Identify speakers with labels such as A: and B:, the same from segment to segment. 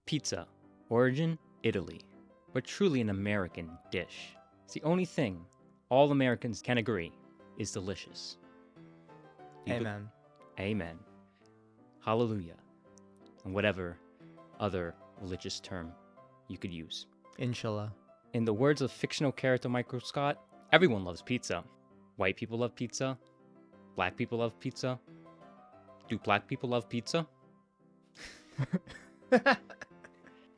A: Pizza. Origin, Italy. But truly an American dish. It's the only thing all Americans can agree is delicious.
B: Amen.
A: Amen. Hallelujah. And whatever other religious term you could use.
B: Inshallah.
A: In the words of fictional character Michael Scott, everyone loves pizza. White people love pizza. Black people love pizza. Do black people love pizza?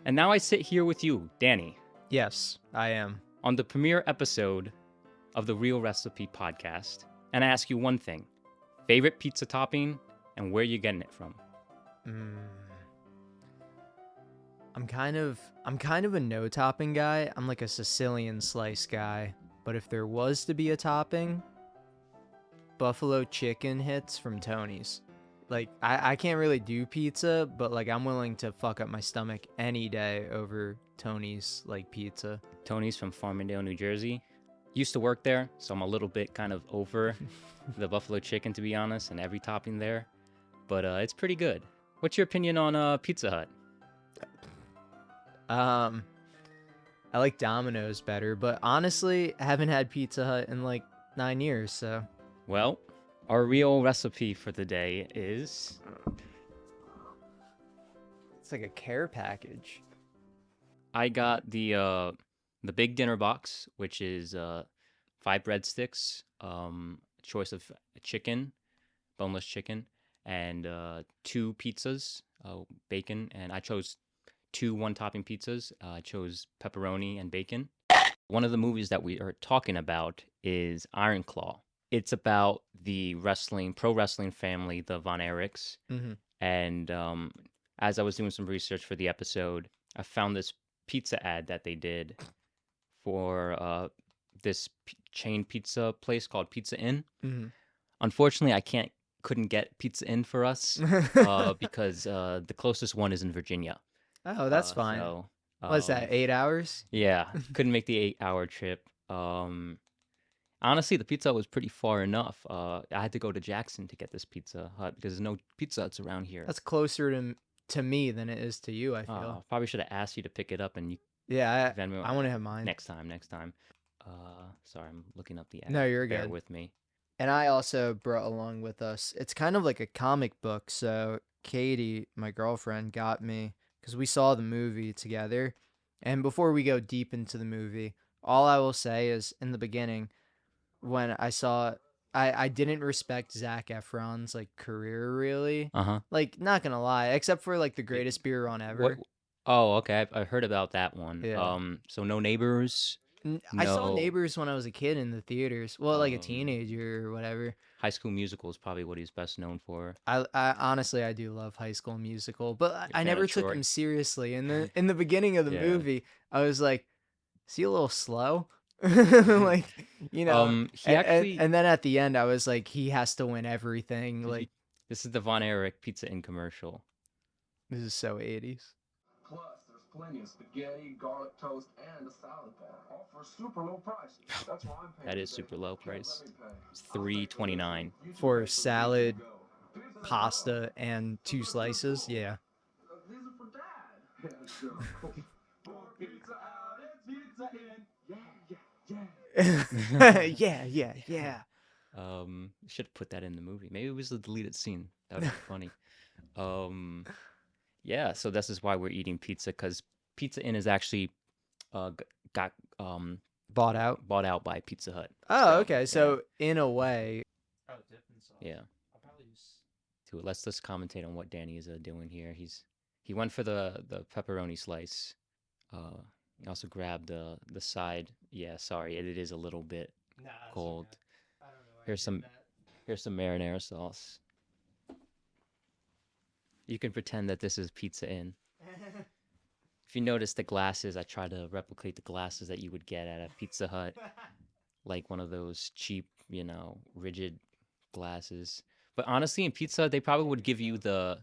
A: And now I sit here with you, Danny,
B: Yes, I am.
A: on the premiere episode of the Real Recipe podcast, and I ask you one thing. Favorite pizza topping and where you getting it from?
B: I'm kind of a no topping guy. I'm like a Sicilian slice guy. But if there was to be a topping, buffalo chicken hits from Tony's. Like I can't really do pizza, but like I'm willing to fuck up my stomach any day over Tony's like pizza.
A: Tony's from Farmingdale, New Jersey. Used to work there, so I'm a little bit kind of over the buffalo chicken, to be honest, and every topping there. But it's pretty good. What's your opinion on Pizza Hut?
B: I like Domino's better, but honestly, I haven't had Pizza Hut in like 9 years, so.
A: Well, our real recipe for the day is
B: It's like a care package.
A: I got the big dinner box, which is 5 breadsticks, choice of chicken, boneless chicken, and 2 pizzas, bacon, and I chose 2 one-topping pizzas. I chose pepperoni and bacon. One of the movies that we are talking about is Iron Claw. It's about the pro wrestling family, the Von Erichs.
B: Mm-hmm.
A: And as I was doing some research for the episode, I found this pizza ad that they did for this chain pizza place called Pizza Inn.
B: Mm-hmm.
A: Unfortunately, I couldn't get Pizza Inn for us because the closest one is in Virginia.
B: Oh, that's fine.
A: So,
B: What's that, 8 hours?
A: Yeah, couldn't make the 8-hour trip. Honestly, the Pizza Hut was pretty far enough. I had to go to Jackson to get this Pizza Hut because there's no Pizza Huts around here.
B: That's closer to me than it is to you, I feel.
A: Probably should have asked you to pick it up and you.
B: Yeah, I want to have mine.
A: Next time. Sorry, I'm looking up the ad.
B: No, you're
A: Bear
B: good.
A: with me.
B: And I also brought along with us, it's kind of like a comic book. So Katie, my girlfriend, got me because we saw the movie together. And before we go deep into the movie, all I will say is in the beginning, when I saw it, I didn't respect Zac Efron's like career really. Like, not gonna lie, except for like The Greatest Beer Run Ever.
A: What? Oh, okay. I've heard about that one.
B: Yeah.
A: So no Neighbors.
B: I saw Neighbors when I was a kid in the theaters. Well, like a teenager or whatever.
A: High School Musical is probably what he's best known for.
B: I honestly I do love High School Musical, but I never took him seriously. In the beginning of the movie, I was like, is he a little slow? Like, you know.
A: He actually,
B: and then at the end, I was like, he has to win everything. Like,
A: this is the Von Erich Pizza Inn commercial.
B: This is so 80s.
C: Plus, there's plenty of spaghetti, garlic toast, and a salad bar, all for super low prices. That's why I'm paying.
A: That is super low price. It's $3.29
B: for salad, pasta, and 2 slices. Yeah.
C: These are for Dad. Yeah, sure. More pizza out and pizza in.
B: Yeah.
A: Should have put that in the movie. Maybe it was the deleted scene. That would be funny. Yeah, so this is why we're eating pizza, because Pizza Inn is actually got
B: bought out
A: by Pizza Hut.
B: Oh, okay. So in a way,
A: yeah. Let's just commentate on what Danny is doing here. He went for the pepperoni slice. He also grabbed the side. Yeah, sorry, it is a little bit cold.
B: I don't know.
A: Here's some marinara sauce. You can pretend that this is Pizza Inn. If you notice the glasses, I try to replicate the glasses that you would get at a Pizza Hut. Like one of those cheap, rigid glasses. But honestly, in Pizza Hut, they probably would give you the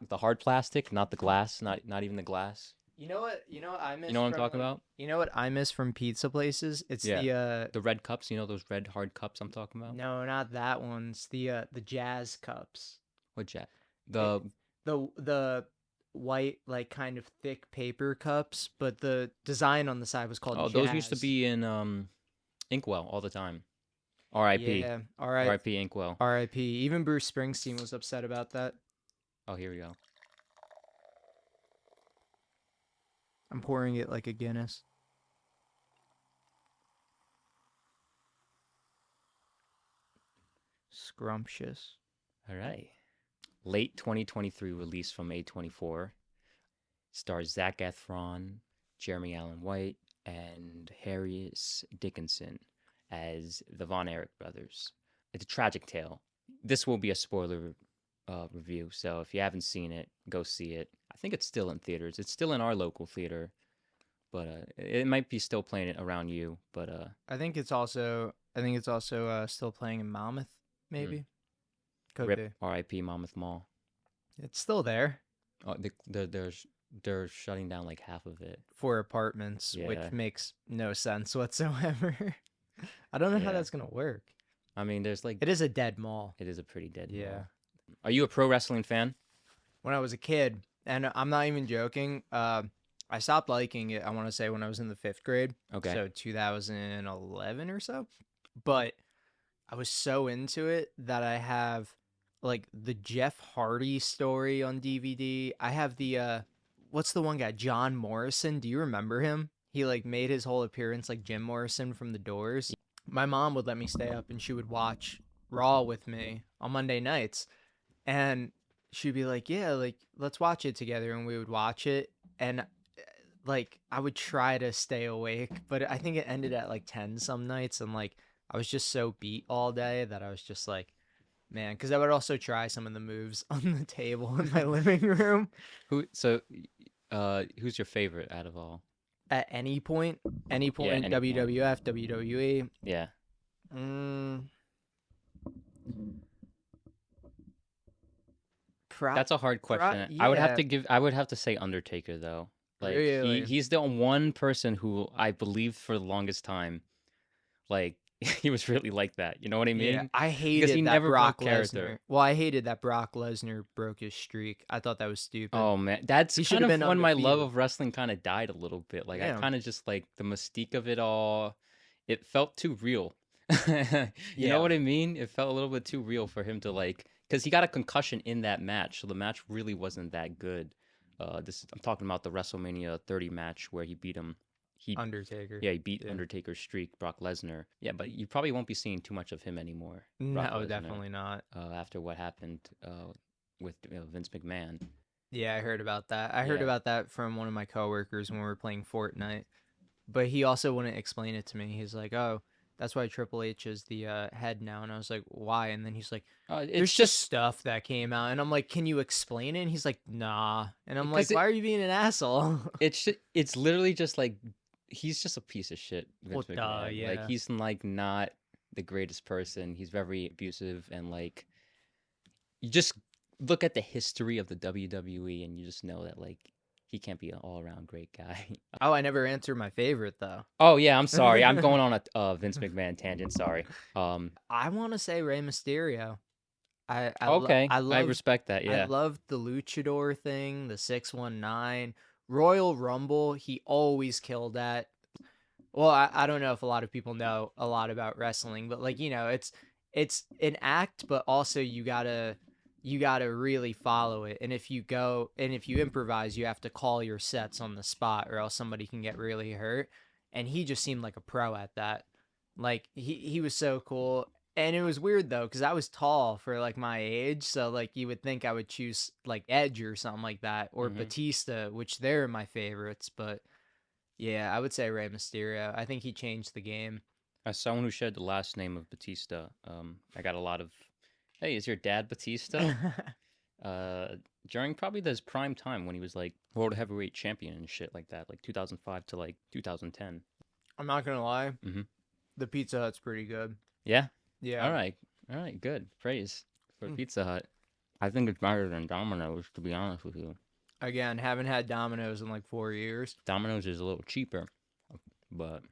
A: the hard plastic, not the glass, not even the glass.
B: You know what I miss?
A: You know what I'm talking about?
B: You know what I miss from pizza places? It's the
A: red cups. You know those red hard cups I'm talking about?
B: No, not that one. It's the jazz cups.
A: What jet?
B: It,
A: The
B: the white like kind of thick paper cups, but the design on the side was called
A: oh, those used to
B: Jazz.
A: be in Inkwell all the time. R.I.P.
B: Yeah, all right.
A: R.I.P. Inkwell.
B: R.I.P. Even Bruce Springsteen was upset about that.
A: Oh, here we go.
B: I'm pouring it like a Guinness. Scrumptious.
A: All right. Late 2023 release from A24. Stars Zac Efron, Jeremy Allen White, and Harris Dickinson as the Von Erich brothers. It's a tragic tale. This will be a spoiler review, so if you haven't seen it, go see it. I think it's still in theaters. It's still in our local theater, but it might be still playing it around you. But
B: I think it's also still playing in Monmouth, maybe. Could
A: rip
B: be.
A: R.I.P. Monmouth Mall.
B: It's still there
A: Oh, they're shutting down like half of it.
B: for apartments,
A: Yeah.
B: which makes no sense whatsoever. I don't know how
A: Yeah.
B: that's gonna work.
A: I mean, there's like
B: It is a dead mall.
A: it is a pretty dead
B: Yeah.
A: mall. Are you a pro wrestling fan?
B: When I was a kid, and I'm not even joking, I stopped liking it, I want to say, when I was in the 5th grade.
A: Okay.
B: So 2011 or so. But I was so into it that I have like the Jeff Hardy story on DVD. I have the what's the one guy? John Morrison. Do you remember him? He like made his whole appearance like Jim Morrison from The Doors. My mom would let me stay up and she would watch Raw with me on Monday nights. And she'd be like, "Yeah, like let's watch it together." And we would watch it, and like I would try to stay awake, but I think it ended at like 10 some nights, and like I was just so beat all day that I was just like, man, because I would also try some of the moves on the table in my living room
A: Who's your favorite out of all?
B: at any point,
A: any point.
B: WWF, WWE.
A: Yeah. That's a hard question. I would have
B: yeah.
A: to give. I would have to say Undertaker though. Like
B: Really?
A: he's the one person who I believed for the longest time. Like he was really like that. You know what I mean?
B: Yeah, I hated
A: he
B: that
A: never
B: Brock
A: broke character.
B: Lesnar. Well, I hated that Brock Lesnar broke his streak. I thought that was stupid.
A: Oh man, that's
B: He
A: kind
B: should have
A: of
B: been
A: when my love
B: undefeated.
A: of wrestling kind of died a little bit. Like I
B: Yeah.
A: kind of just like the mystique of it all. It felt too real. You
B: Yeah.
A: know what I mean? It felt a little bit too real for him to like, because he got a concussion in that match, so the match really wasn't that good. I'm talking about the WrestleMania 30 match where he beat him. He
B: Undertaker.
A: Yeah, he beat
B: Yeah.
A: Undertaker's streak, Brock Lesnar. Yeah, but you probably won't be seeing too much of him anymore. Brock
B: No,
A: Lesnar,
B: definitely not.
A: After what happened with Vince McMahon.
B: Yeah, I heard about that. I heard
A: Yeah.
B: about that from one of my coworkers when we were playing Fortnite. But he also wouldn't explain it to me. He's like, "Oh, that's why Triple H is the head now." And I was like, "Why?" And then he's like,
A: It's
B: "There's just stuff that came out." And I'm like, "Can you explain it?" And he's like, "Nah." And I'm like,
A: Because
B: "Why are you being an asshole?"
A: it's literally just like he's just a piece of shit, Vince
B: Well, duh,
A: McMahon. Like
B: yeah.
A: he's like not the greatest person. He's very abusive and like you just look at the history of the WWE and you just know that like he can't be an all-around great guy.
B: Oh, I never answered my favorite though.
A: Oh yeah, I'm sorry. I'm going on a Vince McMahon tangent. Sorry.
B: I want to say Rey Mysterio.
A: Okay,
B: I
A: I
B: love
A: respect that.
B: I
A: Yeah.
B: loved the luchador thing, the 619 Royal Rumble. He always killed that. Well, I don't know if a lot of people know a lot about wrestling, but like, it's an act, but also you gotta really follow it. And if you improvise, you have to call your sets on the spot or else somebody can get really hurt. And he just seemed like a pro at that. Like he was so cool. And it was weird though, because I was tall for like my age, so like you would think I would choose like Edge or something like that, or
A: Mhm.
B: Batista, which they're my favorites. But yeah, I would say Rey Mysterio. I think he changed the game.
A: As someone who shared the last name of Batista, I got a lot of, hey, is your dad Batista? During probably this prime time when he was like world heavyweight champion and shit like that, like 2005 to like 2010.
B: I'm not gonna lie,
A: Mhm.
B: the Pizza Hut's pretty good.
A: Yeah.
B: Yeah.
A: All right. Good. Praise for
B: Mm.
A: Pizza Hut. I think it's better than Domino's, to be honest with you.
B: Again, haven't had Domino's in like 4 years.
A: Domino's is a little cheaper, but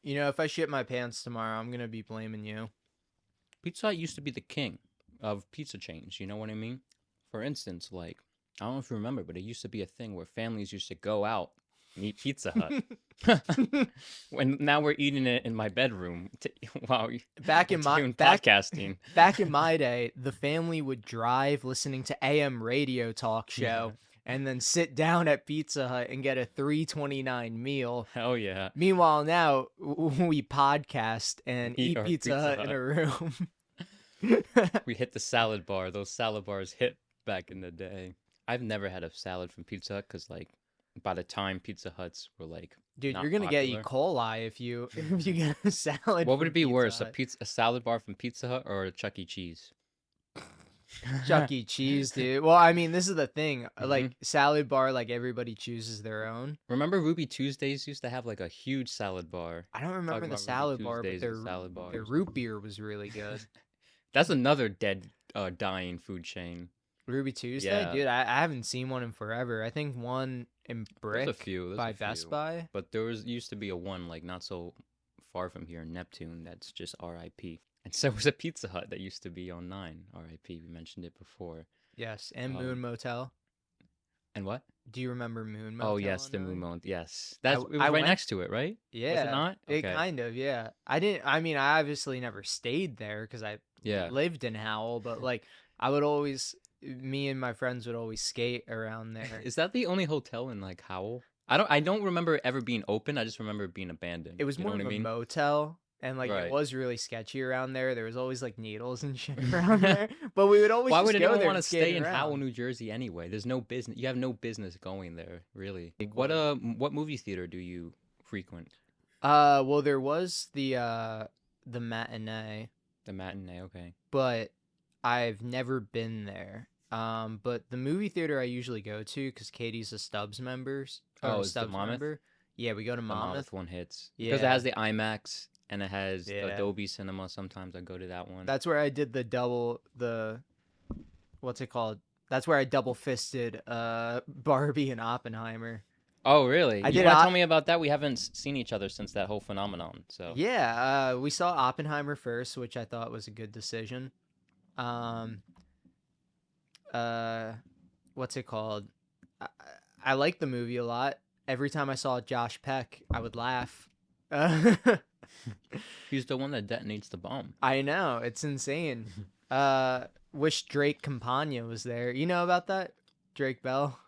B: If I shit my pants tomorrow, I'm gonna be blaming you.
A: Pizza Hut used to be the king. of pizza chains. You know what I mean? For instance, like I don't know if you remember, but it used to be a thing where families used to go out and eat Pizza Hut. When now we're eating it in my bedroom while
B: Back
A: we're
B: in my
A: doing
B: back
A: podcasting.
B: back in my day, the family would drive listening to AM radio talk show and then sit down at Pizza Hut and get a $3.29 meal.
A: Hell yeah.
B: Meanwhile, now we podcast and
A: Eat
B: eat
A: our
B: Pizza
A: Pizza
B: Hut in
A: Hut.
B: a room.
A: We hit the salad bar. Those salad bars hit back in the day. I've never had a salad from Pizza Hut because, like, by the time Pizza Huts were like,
B: Dude,
A: not
B: you're gonna get E.
A: popular.
B: coli if you get a salad.
A: What would
B: from
A: it be
B: Pizza
A: worse,
B: Hut.
A: a salad bar from Pizza Hut or a Chuck E. Cheese?
B: Chuck E. Cheese, dude. Well, I mean, this is the thing.
A: Mhm.
B: Like salad bar, like everybody chooses their own.
A: Remember Ruby Tuesdays used to have like a huge salad bar.
B: I don't remember
A: Talking
B: the
A: about Ruby
B: salad bar, but
A: Tuesdays and salad
B: their
A: bars.
B: root beer was really good.
A: That's another dead, dying food chain.
B: Ruby Tuesday,
A: Yeah.
B: dude. I haven't seen one in forever. I think one in
A: There's
B: Brick
A: a few. There's
B: by
A: a
B: Best
A: few.
B: Buy.
A: But there used to be a one like not so far from here in Neptune that's just R.I.P. And so was a Pizza Hut that used to be on 9 R.I.P. We mentioned it before.
B: Yes, and Moon
A: Um,
B: Motel.
A: And what?
B: Do you remember Moon Motel?
A: Oh yes,
B: on
A: the
B: Nine?
A: Moon Mountain. Yes, that's it was
B: I
A: right
B: went-
A: next to it, right?
B: Yeah,
A: not?
B: it
A: Okay.
B: kind of. Yeah, I didn't. I mean, I obviously never stayed there because I
A: Yeah.
B: lived in Howell, but like I would always, me and my friends would always skate around there.
A: Is that the only hotel in like Howell? I don't remember it ever being open. I just remember it being abandoned.
B: It was
A: You
B: more
A: know
B: of
A: what
B: a
A: I mean?
B: motel, and like
A: Right.
B: it was really sketchy around there. There was always like needles and shit around there, but we would always.
A: Why
B: just
A: would
B: go
A: anyone
B: there
A: want to
B: and skate
A: stay in Howell,
B: around.
A: New Jersey anyway? There's no business. You have no business going there, really.
B: Big
A: What
B: one.
A: what movie theater do you frequent?
B: Well, there was the matinee,
A: The matinee, okay.
B: but I've never been there. But the movie theater I usually go to, because Katie's a Stubbs members.
A: Oh, is the
B: Stubbs
A: Monmouth?
B: member. Yeah, we go to
A: The
B: Monmouth.
A: Monmouth one hits because it
B: Yeah.
A: has the IMAX and it has
B: Yeah.
A: Adobe Cinema. Sometimes I go to that one.
B: That's where I did what's it called? That's where I double fisted Barbie and Oppenheimer.
A: Oh, really?
B: I
A: You
B: did
A: want to
B: Op-
A: tell me about that? We haven't seen each other since that whole phenomenon. So
B: Yeah, we saw Oppenheimer first, which I thought was a good decision. What's it called? I like the movie a lot. Every time I saw Josh Peck, I would laugh.
A: he's the one that detonates the bomb.
B: I know, it's insane. Wish Drake Campagna was there. You know about that? Drake Bell?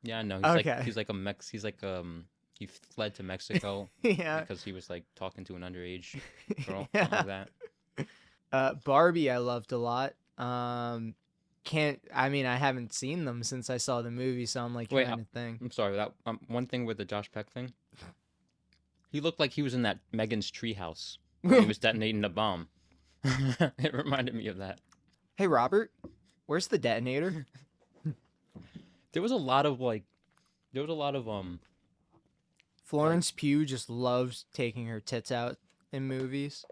A: Yeah, I know.
B: Okay.
A: He's like he fled to Mexico
B: Yeah.
A: because he was like talking to an underage girl,
B: Yeah.
A: something like that.
B: Barbie I loved a lot. I haven't seen them since I saw the movie, so I'm like
A: Wait,
B: trying to think.
A: I'm sorry. That one thing with the Josh Peck thing. He looked like he was in that Megan's treehouse when he was detonating the bomb. It reminded me of that.
B: Hey Robert, where's the detonator?
A: There was a lot of
B: Florence Pugh just loves taking her tits out in movies.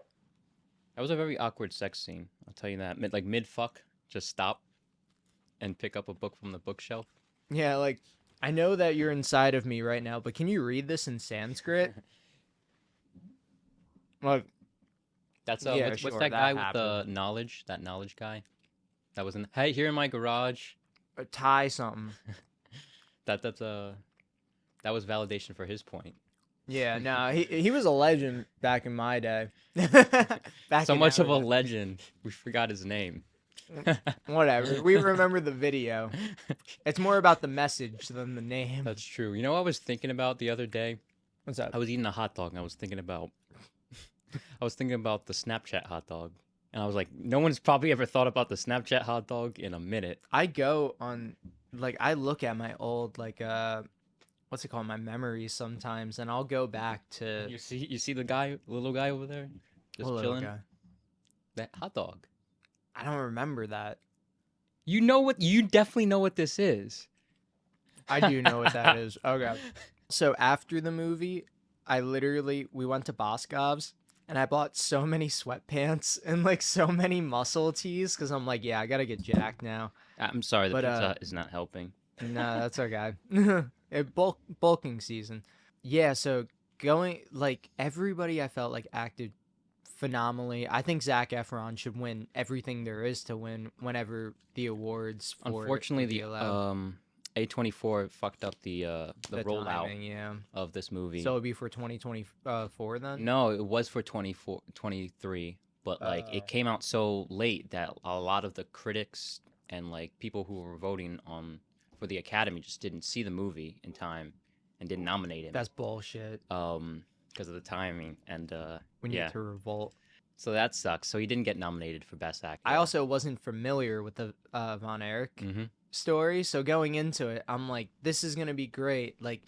A: that was a very awkward sex scene. I'll tell you that. Mid fuck, just stop and pick up a book from the bookshelf.
B: Yeah, like I know that you're inside of me right now, but can you read this in Sanskrit? Like,
A: That's
B: Yeah,
A: what's
B: sure,
A: that
B: that
A: guy with the
B: happened.
A: knowledge? That knowledge guy. That was in. Hey, here in my garage.
B: tie something.
A: That was validation for his point.
B: Yeah, no, he was a legend back in my day. Back
A: So
B: in
A: much of
B: our
A: a
B: day.
A: legend, we forgot his name.
B: Whatever. We remember the video. It's more about the message than the name.
A: That's true. You know what I was thinking about the other day?
B: What's up?
A: I was eating a hot dog and I was thinking about the Snapchat hot dog. And I was like, no one's probably ever thought about the Snapchat hot dog in a minute.
B: I go on, like, I look at my old, like, what's it called, my memories sometimes, and I'll go back to
A: You see the little guy over there? Just
B: What little
A: chilling?
B: guy?
A: That hot dog.
B: I don't remember that.
A: You definitely know what this is.
B: I do know what that is. Okay. So after the movie, we went to Boscov's, and I bought so many sweatpants and like so many muscle tees because I'm like, yeah, I gotta get jacked now.
A: I'm sorry, the
B: But,
A: pizza Hut is not helping.
B: No, that's okay. Bulking season. Yeah, so going like everybody I felt like acted phenomenally. I think Zac Efron should win everything there is to win whenever the awards for it
A: Unfortunately,
B: would be allowed.
A: A24 fucked up the rollout
B: Timing, yeah.
A: of this movie.
B: So it'd be for 2024 then?
A: No, it was for 23, but like it came out so late that a lot of the critics and like people who were voting on for the Academy just didn't see the movie in time and didn't nominate him.
B: That's bullshit.
A: Because of the timing and
B: We need to revolt.
A: So that sucks. So he didn't get nominated for Best Actor.
B: I also wasn't familiar with the Von Erich
A: Mm-hmm.
B: story, so going into it, I'm like, this is gonna be great. Like,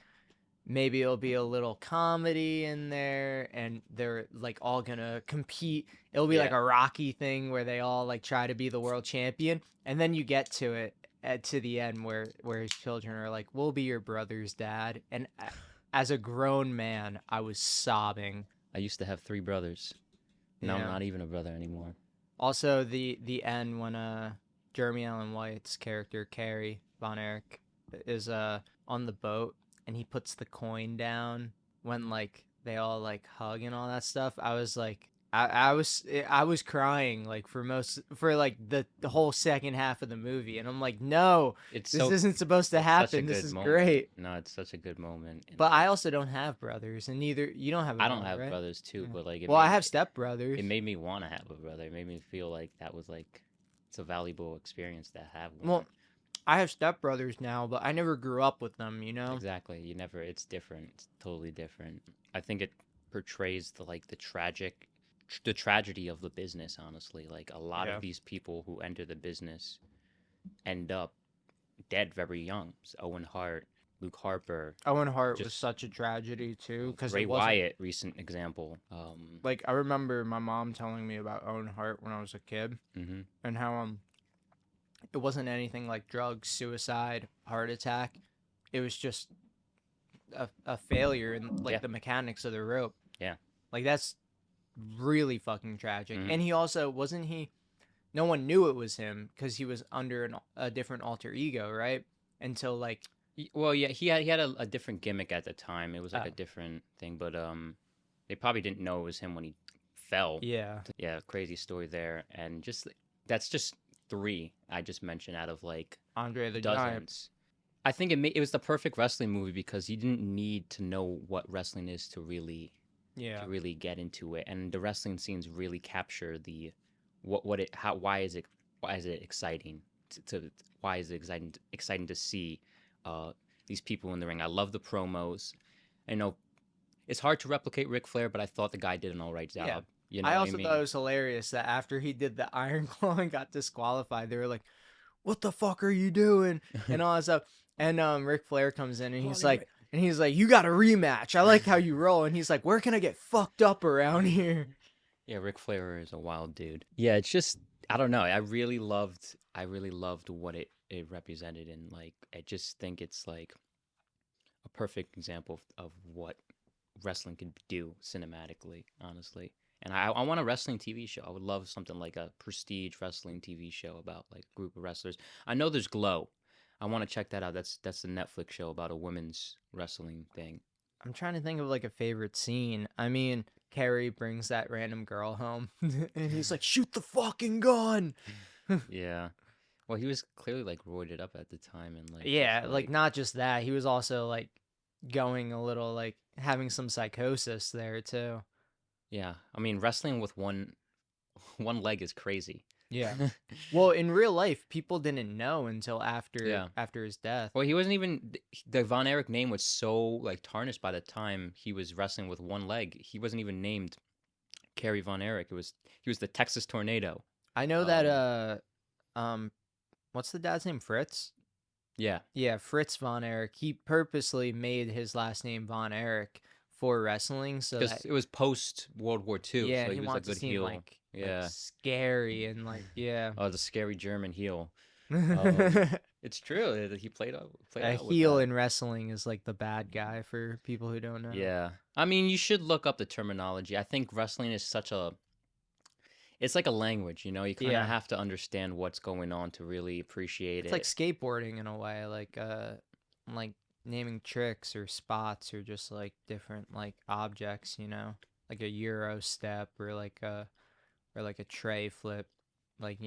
B: maybe it'll be a little comedy in there, and they're like all gonna compete. It'll be like
A: Yeah.
B: a Rocky thing where they all like try to be the world champion, and then you get to it to the end where his children are like, "We'll be your brother's dad," and as a grown man, I was sobbing.
A: I used to have 3 brothers. Now I'm
B: Yeah.
A: not even a brother anymore.
B: Also, the end when Jeremy Allen White's character Carrie Von Erich is on the boat and he puts the coin down when like they all like hug and all that stuff. I was like, I was crying like for like the whole second half of the movie, and I'm like, no,
A: It's
B: this
A: so
B: isn't supposed to
A: such a
B: happen. This
A: good
B: is
A: moment.
B: great.
A: No, it's such a good moment. And,
B: But
A: like,
B: I also don't have brothers, and neither you don't have.
A: I don't
B: brother,
A: have
B: right?
A: brothers too,
B: Yeah.
A: but like
B: Well, I have stepbrothers.
A: It made me want to have a brother. It made me feel like that was like it's a valuable experience to have one.
B: Well, I have stepbrothers now, but I never grew up with them, you know?
A: Exactly. You never. It's different. It's totally different. I think it portrays the tragedy of the business. Honestly, like a lot
B: Yeah.
A: of these people who enter the business end up dead very young. Owen Hart, Luke Harper,
B: Owen Hart was
A: Just-
B: such a tragedy, too, because
A: Ray
B: it wasn't...
A: Wyatt, recent example.
B: Like, I remember my mom telling me about Owen Hart when I was a kid,
A: Mhm.
B: and how, it wasn't anything like drugs, suicide, heart attack. It was just a failure in, like,
A: Yeah.
B: the mechanics of the rope.
A: Yeah.
B: Like, that's really fucking tragic.
A: Mhm.
B: And he also, wasn't he... No one knew it was him, because he was under a different alter ego, right? Until, like...
A: Well, yeah, he had a different gimmick at the time. It was like
B: Oh.
A: a different thing, but they probably didn't know it was him when he fell.
B: Yeah.
A: Yeah, crazy story there, and just that's just 3 I just mentioned out of like
B: Andre the Giant.
A: dozens. I think it was the perfect wrestling movie because you didn't need to know what wrestling is to really
B: Yeah.
A: get into it, and the wrestling scenes really capture the why is it exciting why is it exciting to see these people in the ring. I love the promos. I know it's hard to replicate Ric Flair, but I thought the guy did an all right job.
B: Yeah.
A: You know
B: I
A: what
B: also
A: mean?
B: thought it was hilarious that after he did the Iron Claw and got disqualified, they were like, "What the fuck are you doing?" and all that stuff. And Ric Flair comes in and he's like, "You got a rematch. I like how you roll." And he's like, "Where can I get fucked up around here?"
A: Yeah, Ric Flair is a wild dude. Yeah, it's just I don't know. I really loved what it represented, and like I just think it's like a perfect example of what wrestling could do cinematically, honestly. And I want a wrestling TV show. I would love something like a prestige wrestling TV show about like a group of wrestlers. I know there's Glow. I want to check that out. That's the Netflix show about a women's wrestling thing.
B: I'm trying to think of like a favorite scene. I mean, Carrie brings that random girl home and he's like, "Shoot the fucking gun."
A: Yeah. Well, he was clearly like roided up at the time and like
B: Yeah,
A: just,
B: like not just that. He was also like going a little like having some psychosis there too.
A: yeah. I mean, wrestling with one leg is crazy.
B: Yeah. Well, in real life, people didn't know until after
A: Yeah.
B: after his death.
A: Well, he wasn't even the Von Erich name was so like tarnished by the time he was wrestling with one leg. He wasn't even named Kerry Von Erich. He was the Texas Tornado.
B: I know that what's the dad's name? Fritz?
A: Yeah.
B: Yeah, Fritz Von Erich. He purposely made his last name Von Erich for wrestling, so
A: Because
B: that
A: it was post World War II,
B: yeah,
A: so
B: he
A: he was a
B: wants to
A: good
B: seem
A: heel.
B: like
A: Yeah.
B: scary and like yeah.
A: Oh, the scary German heel.
B: A
A: It's true. He played out with
B: heel
A: that.
B: in wrestling is like the bad guy for people who don't know.
A: Yeah. I mean, you should look up the terminology. I think wrestling is it's like a language, you know? You kind of
B: Yeah.
A: have to understand what's going on to really appreciate
B: It's
A: it.
B: like skateboarding in a way, like naming tricks or spots or just like different like objects, you know. like a Euro step or like a tray flip, like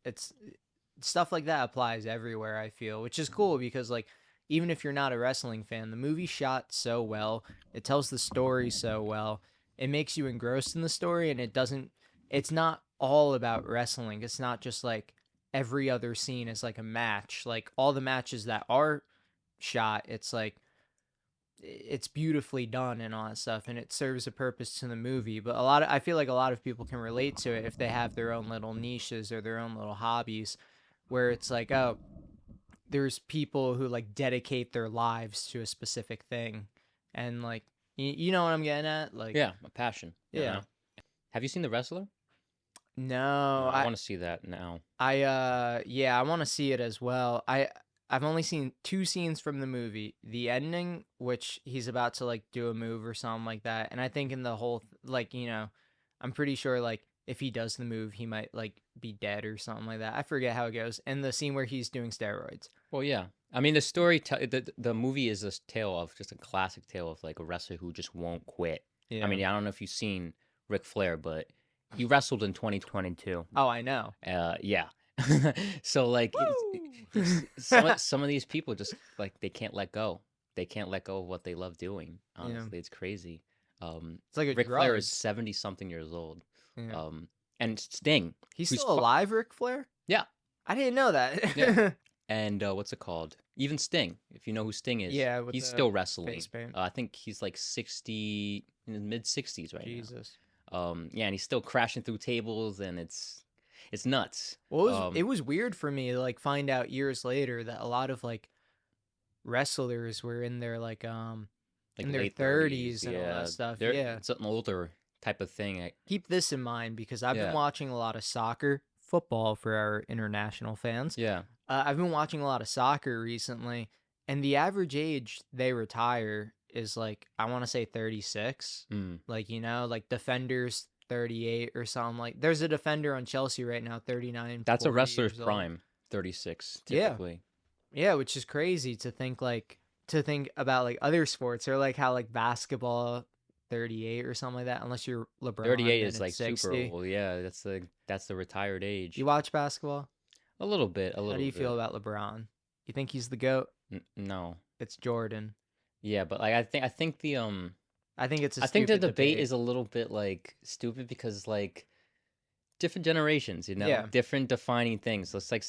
B: it's stuff like that applies everywhere, I feel, which is cool because like even if you're not a wrestling fan, the movie shot so well, it tells the story so well, it makes you engrossed in the story, and it's not all about wrestling. It's not just like every other scene is like a match. Like all the matches that are shot, it's like it's beautifully done and all that stuff, and it serves a purpose to the movie. But I feel like a lot of people can relate to it if they have their own little niches or their own little hobbies, where it's like, oh, there's people who like dedicate their lives to a specific thing, and like you know what I'm getting at, like
A: Yeah, a passion.
B: yeah.
A: Have you seen The Wrestler?
B: No,
A: I want to see that now.
B: yeah, I want to see it as well. I've only seen two scenes from the movie. The ending, which he's about to like do a move or something like that, and I think in the whole like I'm pretty sure like if he does the move, he might like be dead or something like that. I forget how it goes. And the scene where he's doing steroids.
A: Well, yeah. I mean, the story, the movie is a tale of just a classic tale of like a wrestler who just won't quit.
B: Yeah.
A: I mean, I don't know if you've seen Ric Flair, but he wrestled in 2022.
B: Oh, I know.
A: Yeah. So like some of these people just like they can't let go. They can't let go of what they love doing. Honestly, it's crazy.
B: It's like a
A: Ric Flair
B: drug.
A: is 70 something years old.
B: Yeah.
A: And Sting.
B: He's
A: who's
B: still alive, Ric Flair?
A: Yeah.
B: I didn't know that.
A: Yeah. And what's it called? Even Sting, if you know who Sting is,
B: Yeah, with
A: he's
B: the
A: still wrestling.
B: face paint.
A: I think he's like 60, in his mid 60s right
B: Jesus.
A: now. Yeah, and he's still crashing through tables, and it's nuts.
B: Well, it was weird for me to like find out years later that a lot of like wrestlers were in their like in their
A: late
B: 30s and all that stuff. Yeah.
A: It's an older type of thing.
B: Keep this in mind because I've
A: Yeah.
B: been watching a lot of soccer, football for our international fans.
A: Yeah.
B: I've been watching a lot of soccer recently, and the average age they retire is like, I want to say 36. Like, like defenders 38 or something. Like, there's a defender on Chelsea right now, 39.
A: That's a
B: 40
A: wrestler's
B: years old.
A: prime, 36
B: Yeah.
A: typically.
B: Yeah, which is crazy to think about like other sports, or like how like basketball 38 or something like that, unless you're LeBron.
A: 38
B: then
A: is
B: it's
A: like
B: 60.
A: super old. Yeah, that's the retired age.
B: You watch basketball?
A: A little bit.
B: How do you feel about LeBron? You think he's the GOAT?
A: No.
B: It's Jordan.
A: Yeah, but like I think the
B: I think it's a
A: I think the
B: stupid
A: debate is a little bit like stupid because like different generations,
B: Yeah.
A: different defining things. It's like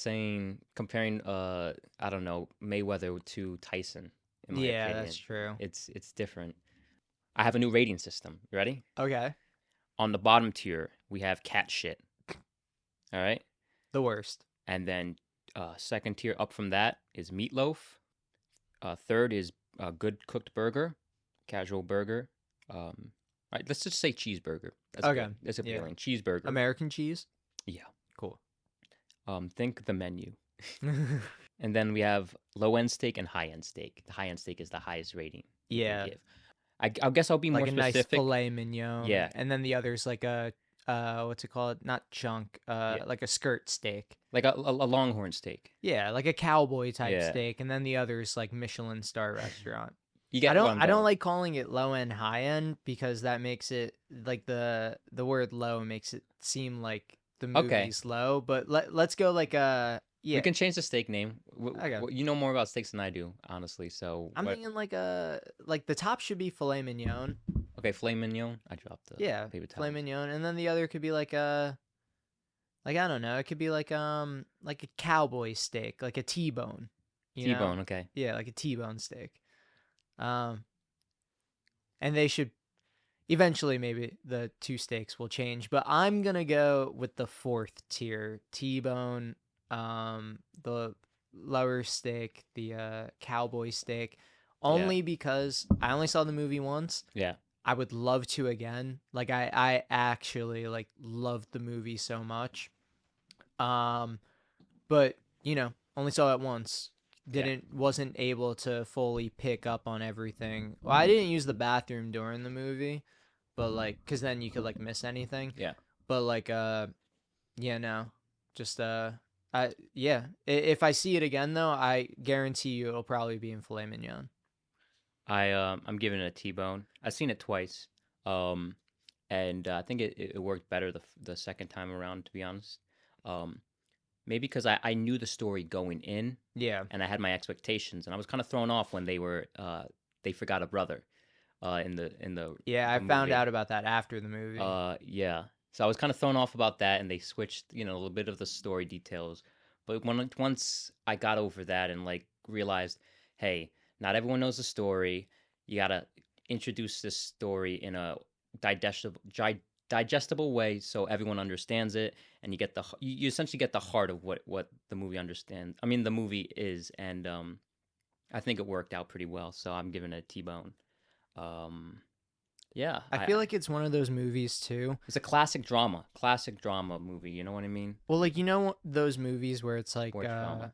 A: comparing I don't know, Mayweather to Tyson in my
B: Yeah,
A: opinion.
B: that's true.
A: It's different. I have a new rating system. You ready?
B: Okay.
A: On the bottom tier, we have cat shit. All right?
B: The worst.
A: And then second tier up from that is meatloaf. Third is good cooked burger, casual burger. All right, let's just say cheeseburger. That's
B: Okay.
A: good. That's
B: Yeah.
A: appealing. Cheeseburger.
B: American cheese?
A: Yeah.
B: Cool.
A: Think the menu. And then we have low end steak and high end steak. The high end steak is the highest rating. you can
B: Yeah.
A: give. I guess I'll be
B: Like
A: more
B: a nice
A: specific.
B: filet mignon.
A: Yeah.
B: And then the other's like a what's it called? Not chunk. Like a skirt steak.
A: Like a longhorn steak.
B: Yeah, like a cowboy type
A: Yeah.
B: steak, and then the other's like Michelin star restaurant.
A: You get
B: I
A: what I'm
B: don't
A: going.
B: like calling it low end high end because that makes it like the word low makes it seem like the
A: Okay.
B: movie's low. But let's go like yeah.
A: We can change the steak name.
B: Okay.
A: You know more about steaks than I do, honestly. So
B: I'm thinking like the top should be filet mignon.
A: okay, filet mignon. I dropped the
B: Yeah,
A: paper
B: filet
A: towel.
B: mignon, and then the other could be like like I don't know, it could be like a cowboy steak, like a T-bone. you know?
A: T-bone. Okay.
B: Yeah, like a T-bone steak. And they should eventually maybe the two steaks will change, but I'm gonna go with the fourth tier T-bone, the lower steak, the cowboy steak, only because I only saw the movie once.
A: Yeah.
B: I would love to again. Like I actually like loved the movie so much. But only saw it once. Wasn't able to fully pick up on everything. Well, I didn't use the bathroom during the movie, but like cuz then you could like miss anything.
A: Yeah.
B: But like no. Just if I see it again though, I guarantee you it'll probably be in filet mignon.
A: I'm giving it a T-bone. I've seen it twice. Um, and I think it worked better the second time around, to be honest. Um, maybe because I knew the story going in,
B: Yeah.
A: and I had my expectations, and I was kind of thrown off when they forgot a brother in
B: Yeah, I
A: the
B: found
A: movie.
B: out about that after the movie.
A: Yeah. So I was kind of thrown off about that, and they switched, a little bit of the story details. But once I got over that and like realized, hey, not everyone knows the story. You gotta introduce this story in a digestible, digestible way so everyone understands it, and you get you essentially get the heart of what the movie understands. I mean, the movie is, and I think it worked out pretty well. So I'm giving it a T-bone. Um, yeah,
B: I feel like it's one of those movies too.
A: it's a classic drama movie. You know what I mean?
B: Well, like those movies where it's
A: Sports drama.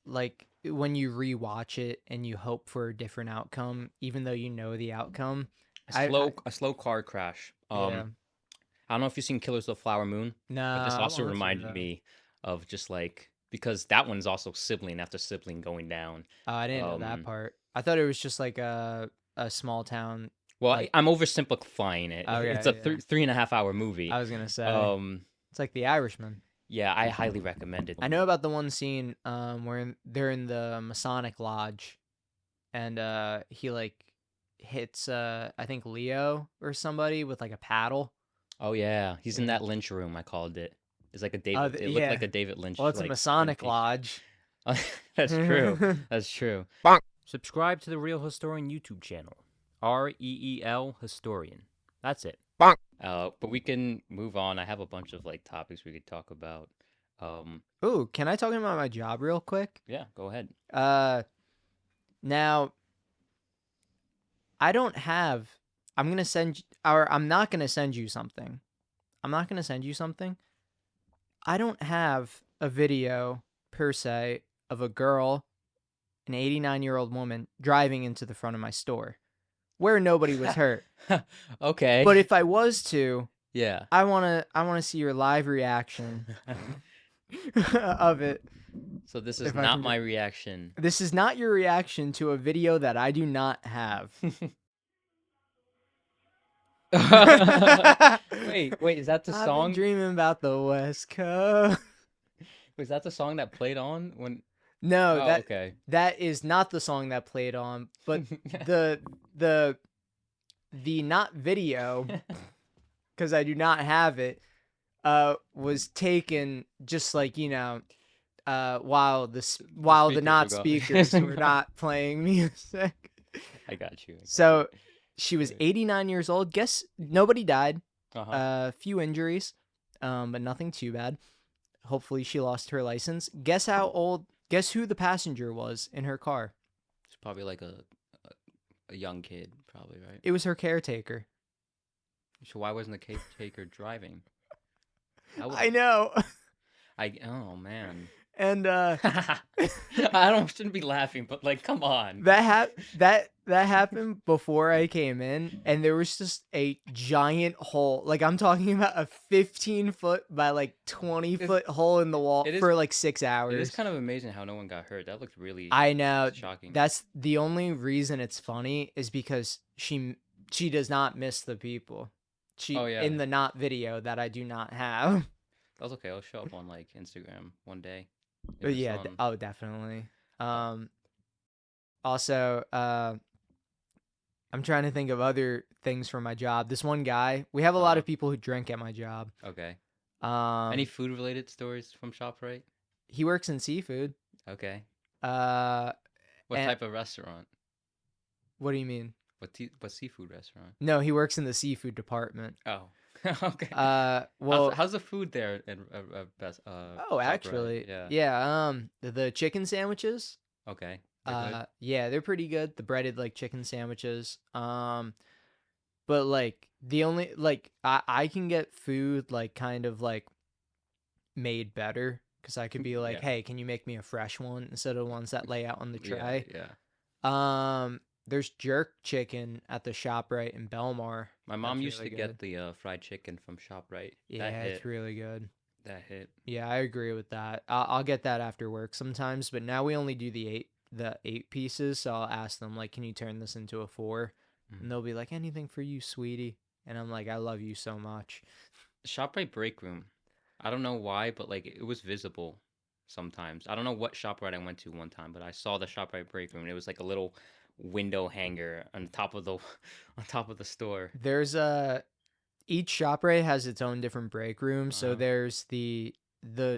B: like when you rewatch it and you hope for a different outcome, even though you know the outcome.
A: A slow car crash.
B: Yeah.
A: I don't know if you've seen Killers of the Flower Moon,
B: No,
A: but this
B: I
A: also
B: want to.
A: reminded me of just like because that one's also sibling after sibling going down.
B: Oh, I didn't know that
A: Um,
B: part. I thought it was just like a small town.
A: well,
B: Like,
A: I'm oversimplifying it. It's a
B: okay, yeah.
A: 3.5 hour movie.
B: I was gonna say
A: Um,
B: it's like The Irishman.
A: yeah, I highly recommend it.
B: I know about the one scene where they're in the Masonic lodge, and he like hits I think Leo or somebody with like a paddle.
A: Oh yeah, he's in
B: Yeah.
A: that Lynch room. I called it. It's like a David. It looked
B: Yeah.
A: like a David Lynch
B: Well, it's a
A: like
B: Masonic
A: meditation.
B: lodge.
A: That's true. That's true. Subscribe to the Real Historian YouTube channel. REEL Historian. That's it. But we can move on. I have a bunch of like topics we could talk about.
B: Ooh, can I talk about my job real quick?
A: Yeah, go ahead.
B: Now I don't have. I'm gonna send, or I'm not gonna send you something. I'm not gonna send you something. I don't have a video per se of a girl, an 89-year-old woman, driving into the front of my store where nobody was hurt.
A: Okay.
B: But if I was to,
A: yeah.
B: I wanna see your live reaction of it.
A: So this is
B: If I
A: not
B: can
A: my reaction.
B: This is not your reaction to a video that I do not have.
A: Wait, is that the
B: I've been
A: song?
B: dreaming about the West Coast.
A: Was that the song that played on when?
B: No,
A: Oh, okay.
B: that is not the song that played on, but the not video, because I do not have it, was taken just like while the not
A: speakers
B: speakers
A: were
B: were not playing music.
A: I got you.
B: So she was 89 years old. Guess nobody died.
A: Uh-huh.
B: A few injuries, but nothing too bad. Hopefully she lost her license. Guess who the passenger was in her car?
A: It's probably like a young kid, probably, right?
B: It was her caretaker.
A: So why wasn't the caretaker driving?
B: I know.
A: Oh man.
B: And
A: shouldn't be laughing, but like, come on.
B: that happened before I came in, and there was just a giant hole. Like, I'm talking about a 15-foot by like 20-foot hole in the wall for like 6 hours.
A: It is kind of amazing how no one got hurt. That looked really
B: I know.
A: shocking.
B: That's the only reason it's funny is because she does not miss the people. In the not video that I do not have.
A: That's okay. I'll show up on like Instagram one day.
B: But yeah, definitely. Also, I'm trying to think of other things for my job. This one guy, we have a lot of people who drink at my job.
A: Okay. Any food related stories from ShopRite?
B: He works in seafood.
A: Okay.
B: What
A: type of restaurant?
B: What do you mean?
A: What seafood restaurant?
B: No, he works in the seafood department.
A: Oh. Okay.
B: Well,
A: how's the food there at best?
B: Actually, yeah. The chicken sandwiches.
A: Okay.
B: Yeah, they're pretty good. The breaded like chicken sandwiches. But like the only like I can get food like kind of like made better because I could be like, hey, can you make me a fresh one instead of the ones that lay out on the tray?
A: Yeah.
B: There's jerk chicken at the ShopRite in Belmar.
A: My mom used to get the fried chicken from ShopRite.
B: Yeah, it's really good.
A: That hit.
B: Yeah, I agree with that. I'll get that after work sometimes, but now we only do the eight pieces, so I'll ask them like, can you turn this into a 4? and they'll be like, anything for you, sweetie. And I'm like, I love you so much.
A: The ShopRite break room. I don't know why, but like it was visible sometimes. I don't know what ShopRite I went to one time, but I saw the ShopRite break room. And it was like a little window hanger on top of the on top of the store.
B: There's each ShopRite has its own different break room. So
A: Uh-huh.
B: there's the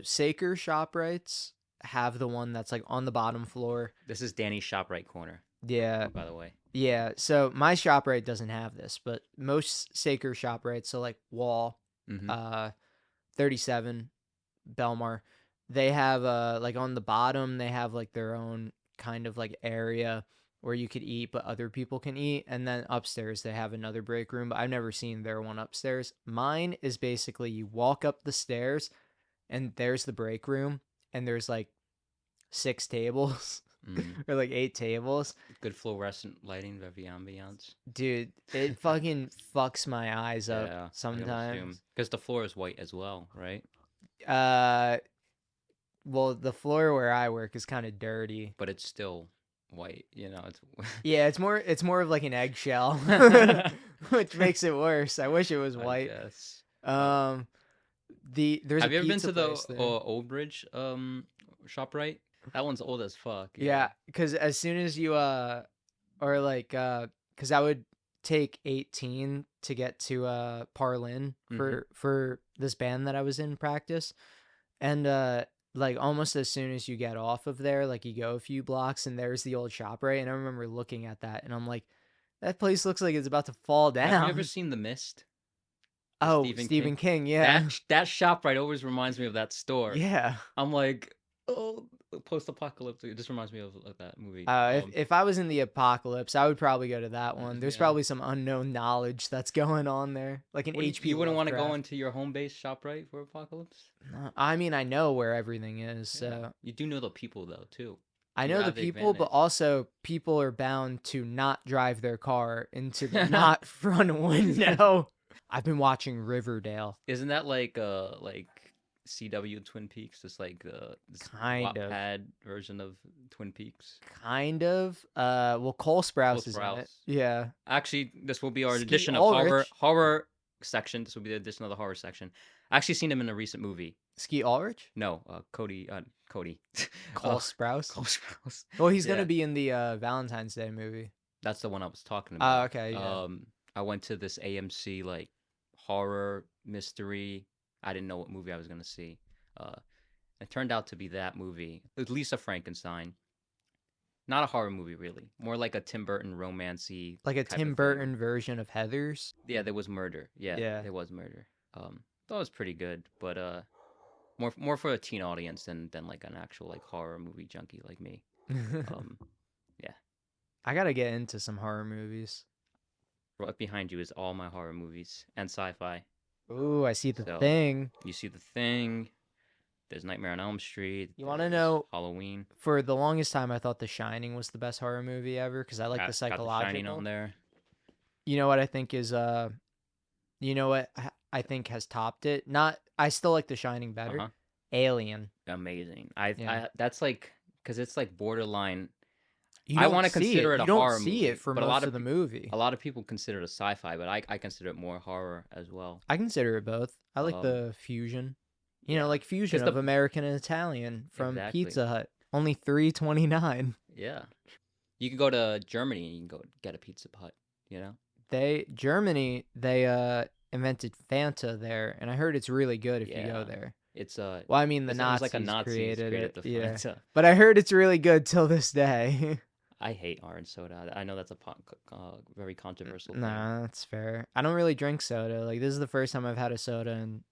B: Saker ShopRites have the one that's like on the bottom floor.
A: This is Danny's ShopRite corner,
B: Yeah.
A: by the way.
B: Yeah. So my ShopRite doesn't have this, but most Saker ShopRites, so like Wall,
A: Mm-hmm.
B: 37, Belmar, they have like on the bottom they have like their own kind of like area where you could eat but other people can eat, and then upstairs they have another break room, but I've never seen their one upstairs. Mine is basically you walk up the stairs and there's the break room, and there's like 6 tables
A: Mm.
B: or like 8 tables.
A: Good fluorescent lighting, very ambiance.
B: Dude, it fucking fucks my eyes up
A: Yeah, I gotta assume
B: sometimes.
A: because the floor is white as well, right?
B: uh well, the floor where I work is kind of dirty.
A: But it's still white. You know, it's.
B: Yeah, it's more of like an eggshell, which makes it worse. I wish it was
A: I
B: white.
A: guess.
B: Um, there's a
A: Have you ever been
B: pizza
A: to the
B: place there.
A: Old Bridge ShopRite? That one's old as fuck.
B: Yeah, because as soon as you or like because I would take 18 to get to Parlin for this band that I was in practice, and like almost as soon as you get off of there, like you go a few blocks and there's the old ShopRite, and I remember looking at that and I'm like, that place looks like it's about to fall
A: Have you ever
B: down.
A: seen The Mist? The
B: Oh, Stephen King, yeah.
A: That ShopRite always reminds me of that store.
B: Yeah.
A: I'm like, oh, post-apocalyptic. It just reminds me of that movie.
B: If I was in the apocalypse, I would probably go to that one. There's
A: Yeah.
B: probably some unknown knowledge that's going on there, like an H.P.
A: You wouldn't want to go
B: Lovecraft.
A: into your home base ShopRite for apocalypse?
B: No, I mean, I know where everything is, so
A: Yeah. You do know the people though too.
B: I
A: You
B: know the
A: have the
B: people, but
A: advantage.
B: also people are bound to not drive their car into the not front window. I've been watching Riverdale.
A: Isn't that like CW Twin Peaks? Just like this
B: Kind of.
A: Wattpad version of Twin Peaks.
B: Kind of. Well, Cole Sprouse is in it.
A: Sprouse.
B: Yeah.
A: Actually, this will be our
B: Skeet
A: edition of
B: Ulrich.
A: horror section. This will be the edition of the horror section. I actually seen him in a recent movie.
B: Skeet Ulrich?
A: No, Cody.
B: Cole Sprouse?
A: Cole Sprouse.
B: Well, he's going
A: Yeah.
B: to be in the Valentine's Day movie.
A: That's the one I was talking
B: Oh,
A: about.
B: okay, yeah.
A: I went to this AMC like horror mystery. I didn't know what movie I was gonna see. It turned out to be that movie. At least a Frankenstein. Not a horror movie, really. More like a Tim Burton romancy.
B: Like a
A: type
B: Tim
A: of
B: Burton version of Heathers.
A: Yeah, there was murder. Yeah,
B: Yeah.
A: there was murder. That was pretty good, but more for a teen audience than like an actual like horror movie junkie like me. Yeah.
B: I got to get into some horror movies.
A: Right behind you is all my horror movies and sci-fi.
B: Ooh, I see The
A: So,
B: Thing.
A: You see The Thing. There's Nightmare on Elm Street.
B: You want to
A: there's
B: know,
A: Halloween?
B: for the longest time, I thought The Shining was the best horror movie ever because I like the
A: Got
B: psychological.
A: The Shining on there.
B: You know what I think is you know what I think has topped it? I still like The Shining better.
A: Uh-huh.
B: Alien.
A: Amazing.
B: Yeah.
A: That's like because it's like borderline.
B: You
A: I
B: don't
A: want to
B: see
A: consider it
B: You
A: a
B: don't
A: horror
B: see
A: movie,
B: it for
A: but a
B: most
A: lot
B: of the movie.
A: A lot of people consider it a sci-fi, but I consider it more horror as well.
B: I consider it both. I like the fusion. You know,
A: yeah.
B: like fusion
A: 'Cause
B: of American and Italian from
A: Exactly.
B: Pizza Hut. Only $3.29.
A: Yeah. You can go to Germany and you can go get a Pizza Hut, you know?
B: Germany, they invented Fanta there, and I heard it's really good if you go
A: Yeah.
B: there.
A: It's
B: Well, I mean, the
A: it was
B: Nazis
A: like a Nazis
B: created it.
A: the
B: Yeah.
A: Fanta.
B: But I heard it's really good till this day.
A: I hate orange soda. I know that's a very controversial thing.
B: Nah, that's fair. I don't really drink soda. Like, this is the first time I've had a soda in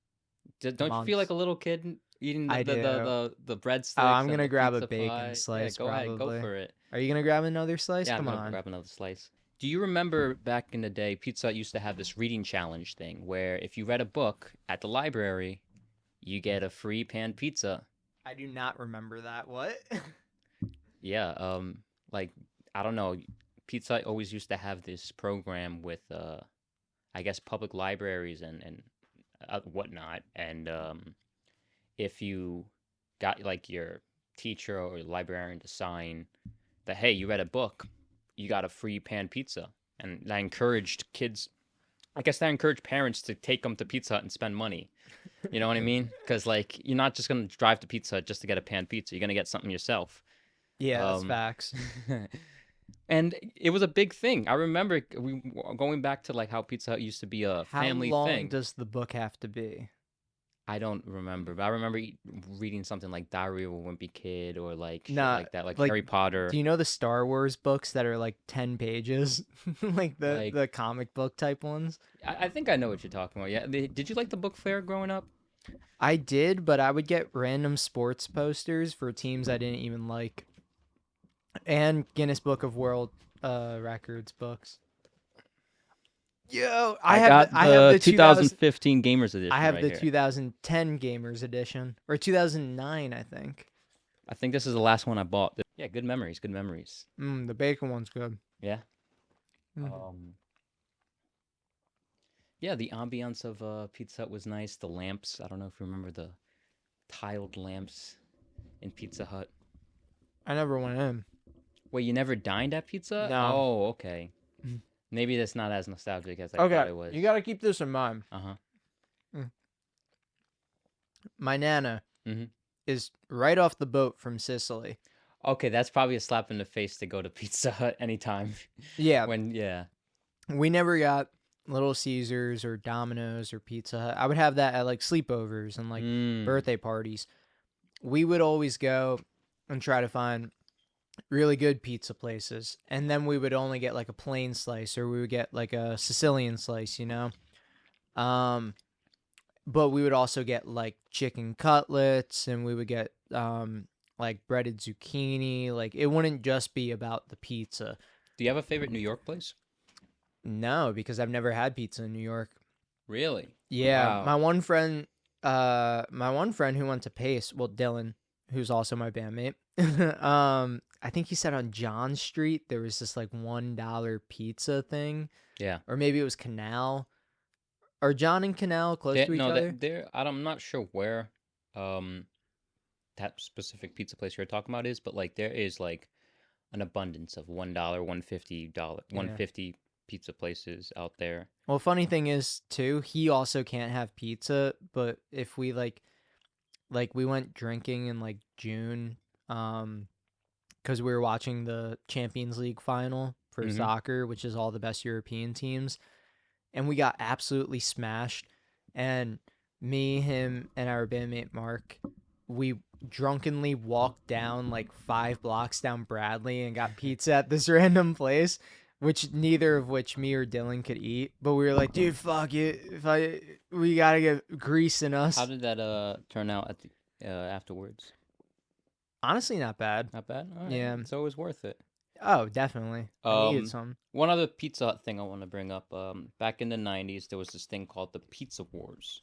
A: Don't you feel like
B: months.
A: a little kid eating
B: I do.
A: the breadsticks?
B: Oh, I'm
A: and
B: gonna
A: the
B: grab a
A: pizza
B: bacon
A: pie?
B: slice,
A: Yeah, go ahead,
B: probably.
A: go for it.
B: Are you gonna grab another slice?
A: Yeah,
B: Come
A: I'm gonna
B: on.
A: grab another slice. Do you remember back in the day, Pizza Hut used to have this reading challenge thing where if you read a book at the library, you get a free pan pizza.
B: I do not remember that. What?
A: Yeah, like I don't know, Pizza Hut always used to have this program with I guess public libraries and whatnot, and if you got like your teacher or librarian to sign that, hey, you read a book, you got a free pan pizza. and that encouraged kids. I guess that encouraged parents to take them to Pizza Hut and spend money. You know what I mean? Because like you're not just gonna drive to Pizza Hut just to get a pan pizza. You're gonna get something yourself.
B: Yeah, that's
A: Um,
B: facts.
A: and it was a big thing. I remember going back to like how Pizza Hut used to be a
B: How
A: family
B: long
A: thing.
B: does the book have to be?
A: I don't remember, but I remember reading something like Diary of a Wimpy Kid or like shit
B: Nah,
A: like that, like
B: like,
A: Harry Potter.
B: do you know the Star Wars books that are like 10 pages? Like the
A: Like
B: the comic book type ones?
A: I think I know what you're talking about. Yeah, did you like the book fair growing up?
B: I did, but I would get random sports posters for teams I didn't even like. And Guinness Book of World Records books. Yo,
A: I got
B: I have the 2000
A: 2015 Gamers Edition
B: I have
A: right
B: the
A: here.
B: 2010 Gamers Edition or 2009, I think.
A: I think this is the last one I bought. Yeah, good memories, good memories.
B: The bacon one's good.
A: Yeah.
B: Mhm.
A: Yeah, the ambiance of Pizza Hut was nice. The lamps, I don't know if you remember the tiled lamps in Pizza Hut.
B: I never went in.
A: Wait, you never dined at Pizza?
B: No.
A: Oh, okay.
B: Mhm.
A: Maybe that's not as nostalgic as I thought
B: Okay,
A: it was.
B: you got to keep this in mind.
A: Uh-huh.
B: My nana
A: Mhm.
B: is right off the boat from Sicily.
A: Okay, that's probably a slap in the face to go to Pizza Hut anytime.
B: Yeah,
A: Yeah.
B: we never got Little Caesars or Domino's or Pizza Hut. I would have that at like sleepovers and like birthday parties. We would always go and try to find really good pizza places, and then we would only get like a plain slice or we would get like a Sicilian slice, but we would also get like chicken cutlets, and we would get like breaded zucchini. Like it wouldn't just be about the pizza.
A: Do you have a favorite New York place?
B: No, because I've never had pizza in New York.
A: Really?
B: Yeah,
A: Wow.
B: my one friend who went to Pace, well, Dylan, who's also my bandmate, I think he said on John Street there was this like $1 pizza thing,
A: Yeah.
B: or maybe it was Canal. Are John and Canal close to each other?
A: I'm not sure where that specific pizza place you're talking about is, but like there is like an abundance of $1, $1.50,
B: Yeah.
A: 150 pizza places out there.
B: Well, funny thing is too, he also can't have pizza, but if we like we went drinking in like June, because we were watching the Champions League final for
A: Mhm.
B: soccer, which is all the best European teams, and we got absolutely smashed. And me, him, and our bandmate Mark, we drunkenly walked down like 5 blocks down Bradley and got pizza at this random place, which neither of which me or Dylan could eat. But we were like, dude, fuck it, we gotta get grease in us.
A: How did that turn out at the afterwards?
B: Honestly, not bad.
A: Not bad. All right.
B: Yeah.
A: It's always worth it.
B: Oh, definitely. I needed some.
A: One other Pizza Hut thing I want to bring up. Back in the 90s, there was this thing called the Pizza Wars,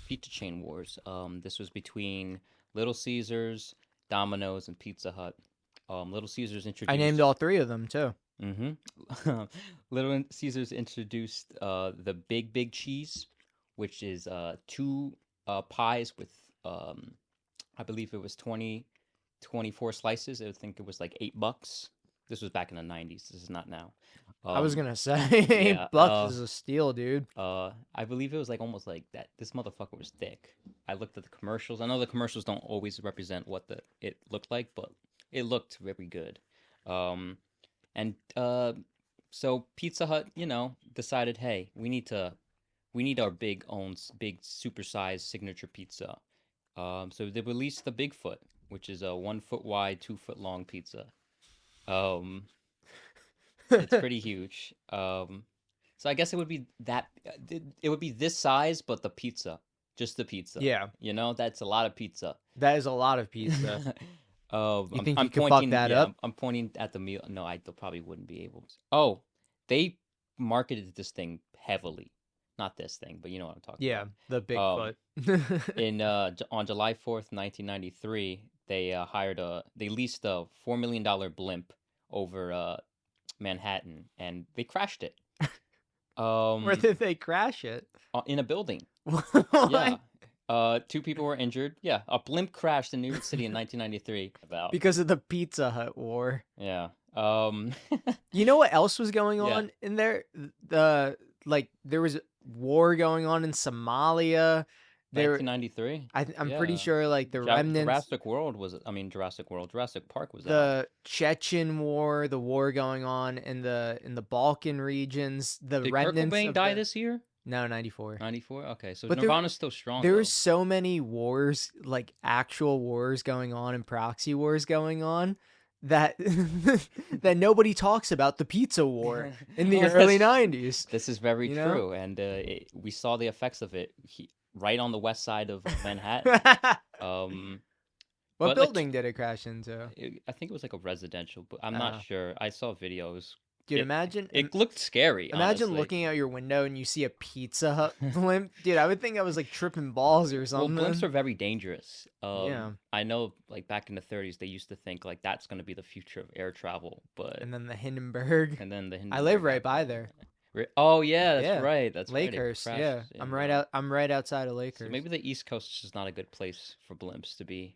A: Pizza Chain Wars. This was between Little Caesars, Domino's, and Pizza Hut. Little Caesars introduced.
B: I named all 3 of them too.
A: Mm-hmm. Little Caesars introduced the Big Cheese, which is 2 pies with I believe it was 24 slices. I think it was like $8. This was back in the 90s. This is not now.
B: I was gonna say
A: yeah,
B: $8 is a steal, dude.
A: I believe it was like almost like that. This motherfucker was thick. I looked at the commercials. I know the commercials don't always represent what it looked like, but it looked very good. And so Pizza Hut, decided, hey, we need our big supersized signature pizza. So they released the Bigfoot, which is a 1 foot wide, 2 foot long pizza. It's pretty huge. So I guess it would be it would be this size, but the pizza, just the pizza.
B: Yeah,
A: That's a lot of pizza.
B: that is a lot of pizza. You think you could fuck
A: pointing,
B: that
A: yeah,
B: up?
A: I'm pointing at the meal. No, I probably wouldn't be able to. Oh, they marketed this thing heavily. Not this thing, but you know what I'm talking
B: Yeah,
A: about.
B: the Bigfoot.
A: On July 4th, 1993, they leased a $4 million blimp over Manhattan, and they crashed it.
B: Where did they crash it?
A: In a building.
B: What?
A: Yeah. 2 people were injured. Yeah, a blimp crashed in New York City in 1993.
B: Because of the Pizza Hut war.
A: Yeah. Um,
B: You know what else was going
A: yeah,
B: on in there? There was war going on in Somalia. There,
A: 1993.
B: I'm pretty
A: Yeah,
B: sure like the remnants,
A: Jurassic Park was out.
B: the Chechen war, the war going on in the Balkan regions, the
A: Did Kurt
B: remnants
A: Cobain
B: of
A: die
B: the
A: this year?
B: no 94.
A: 94. Okay, so
B: But
A: Nirvana's still strong
B: there were
A: though.
B: so many wars, like actual wars going on and proxy wars going on that that nobody talks about the pizza war in the
A: Well,
B: early 90s.
A: this is very
B: You know?
A: true, and we saw the effects of it right on the west side of Manhattan. Um,
B: What
A: but like,
B: building did it crash into?
A: I think it was like a residential, but I'm not
B: Uh,
A: sure. I saw videos.
B: dude,
A: It
B: imagine
A: it looked scary,
B: imagine
A: honestly.
B: looking out your window and you see a Pizza Hut blimp. Dude, I would think I was like tripping balls or
A: Well, blimps
B: something.
A: are very dangerous.
B: Yeah.
A: I know, like back in the 30s, they used to think like that's gonna be the future of air travel, but
B: And then the Hindenburg.
A: and then the
B: I live
A: Hindenburg
B: right by
A: happened.
B: there.
A: Oh yeah, that's
B: Yeah.
A: right. That's right. It
B: Lakehurst.
A: crashed
B: Yeah.
A: in,
B: I'm right outside of
A: so
B: Lakehurst.
A: maybe the East Coast is just not a good place for blimps to be.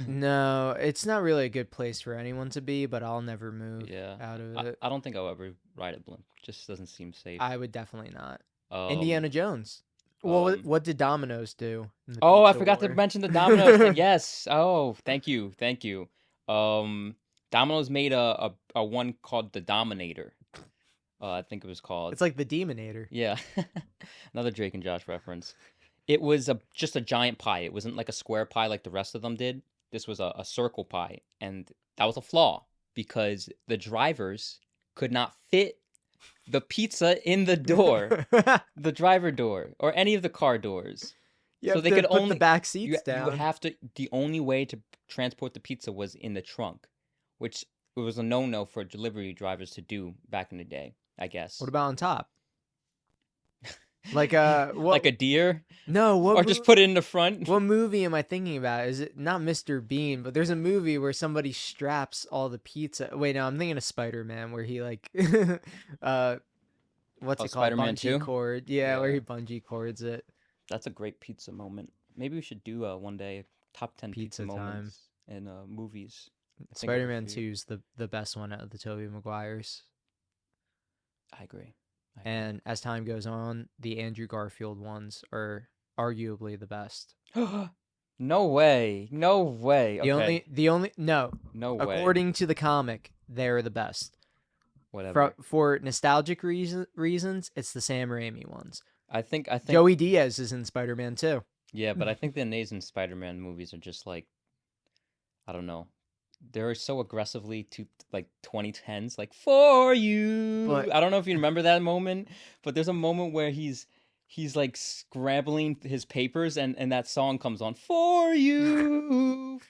B: No, it's not really a good place for anyone to be, but I'll never move
A: Yeah,
B: out of
A: I,
B: it.
A: I don't think I'll ever ride a blimp. Just doesn't seem safe.
B: I would definitely not.
A: Um,
B: Indiana Jones. Well,
A: um.
B: what did Domino's do in the
A: Oh, I
B: pizza
A: forgot to
B: war?
A: mention the Domino's thing. Yes. Oh, thank you, thank you. Domino's made a one called the Dominator. I think it was called.
B: It's like the Demonator.
A: Yeah, another Drake and Josh reference. It was just a giant pie. It wasn't like a square pie like the rest of them did. This was a circle pie, and that was a flaw because the drivers could not fit the pizza in the door, the driver door, or any of the car doors.
B: You
A: So
B: have
A: they
B: to
A: could
B: put the
A: only
B: back
A: you
B: seats
A: you
B: down.
A: have to the only way to transport the pizza was in the trunk, which it was a no-no for delivery drivers to do back in the day, I guess.
B: What about on top? Like what?
A: Like a deer,
B: No,
A: or just put it in the front.
B: what movie am I thinking about? Is it not Mr. Bean? But there's a movie where somebody straps all the pizza. Wait, no, I'm thinking of Spider-Man, where he like, what's
A: Oh,
B: it called?
A: Spider-Man
B: Bungee
A: 2?
B: cord. Yeah, where
A: Yeah.
B: he bungee cords it.
A: That's a great pizza moment. Maybe we should do one day top 10 pizza
B: Pizza time.
A: moments in movies. I think of a
B: Spider-Man
A: few.
B: 2 is the best one out of the Tobey Maguires.
A: I agree.
B: And as time goes on, the Andrew Garfield ones are arguably the best.
A: No way. No way. Okay.
B: The only no,
A: No way.
B: according to the comic, they're the best.
A: Whatever.
B: For nostalgic reasons, it's the Sam Raimi ones.
A: I think
B: Joey Diaz is in Spider-Man too.
A: yeah, but I think the Amazing Spider-Man movies are just like, I don't know. They're so aggressively to like 2010s, like for you.
B: But
A: I don't know if you remember that moment, but there's a moment where he's like scrambling his papers and that song comes on for you.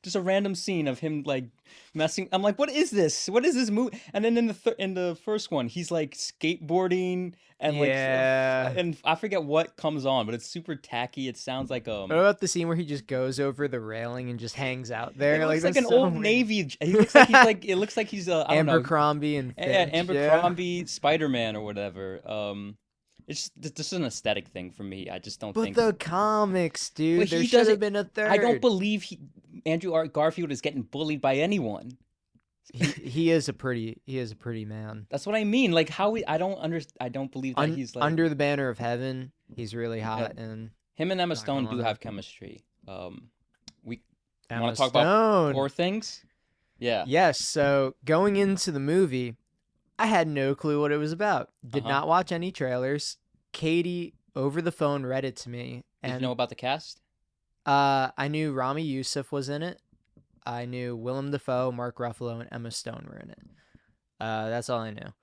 A: Just a random scene of him like messing. I'm like, what is this? What is this movie? And then in the first one, he's like skateboarding and
B: Yeah.
A: and I forget what comes on, but it's super tacky. It sounds like
B: what about the scene where he just goes over the railing and just hangs out there?
A: It looks like
B: that's
A: an
B: so
A: old
B: weird.
A: Navy. He looks like he's like it looks like he's I don't know.
B: Abercrombie and
A: Yeah,
B: Fitch,
A: Abercrombie, Spider-Man or whatever. It's just this is an aesthetic thing for me. I just don't
B: But
A: think.
B: the comics, dude,
A: But
B: there
A: he
B: should
A: doesn't-
B: have been a third.
A: I don't believe Andrew Garfield is getting bullied by anyone.
B: he is a pretty man.
A: That's what I mean. Like how I don't believe that he's like
B: Under the Banner of Heaven, he's really hot,
A: Yeah.
B: and
A: him and Emma
B: not
A: Stone
B: gonna
A: do
B: lie.
A: have chemistry. We
B: Emma
A: want to talk about
B: Stone.
A: poor things. Yeah.
B: Yes, so going into the movie, I had no clue what it was about. Did
A: Uh-huh.
B: not watch any trailers. Katie over the phone read it to me,
A: Did you
B: and
A: know about the cast?
B: I knew Rami Youssef was in it. I knew Willem Dafoe, Mark Ruffalo, and Emma Stone were in it. That's all I knew,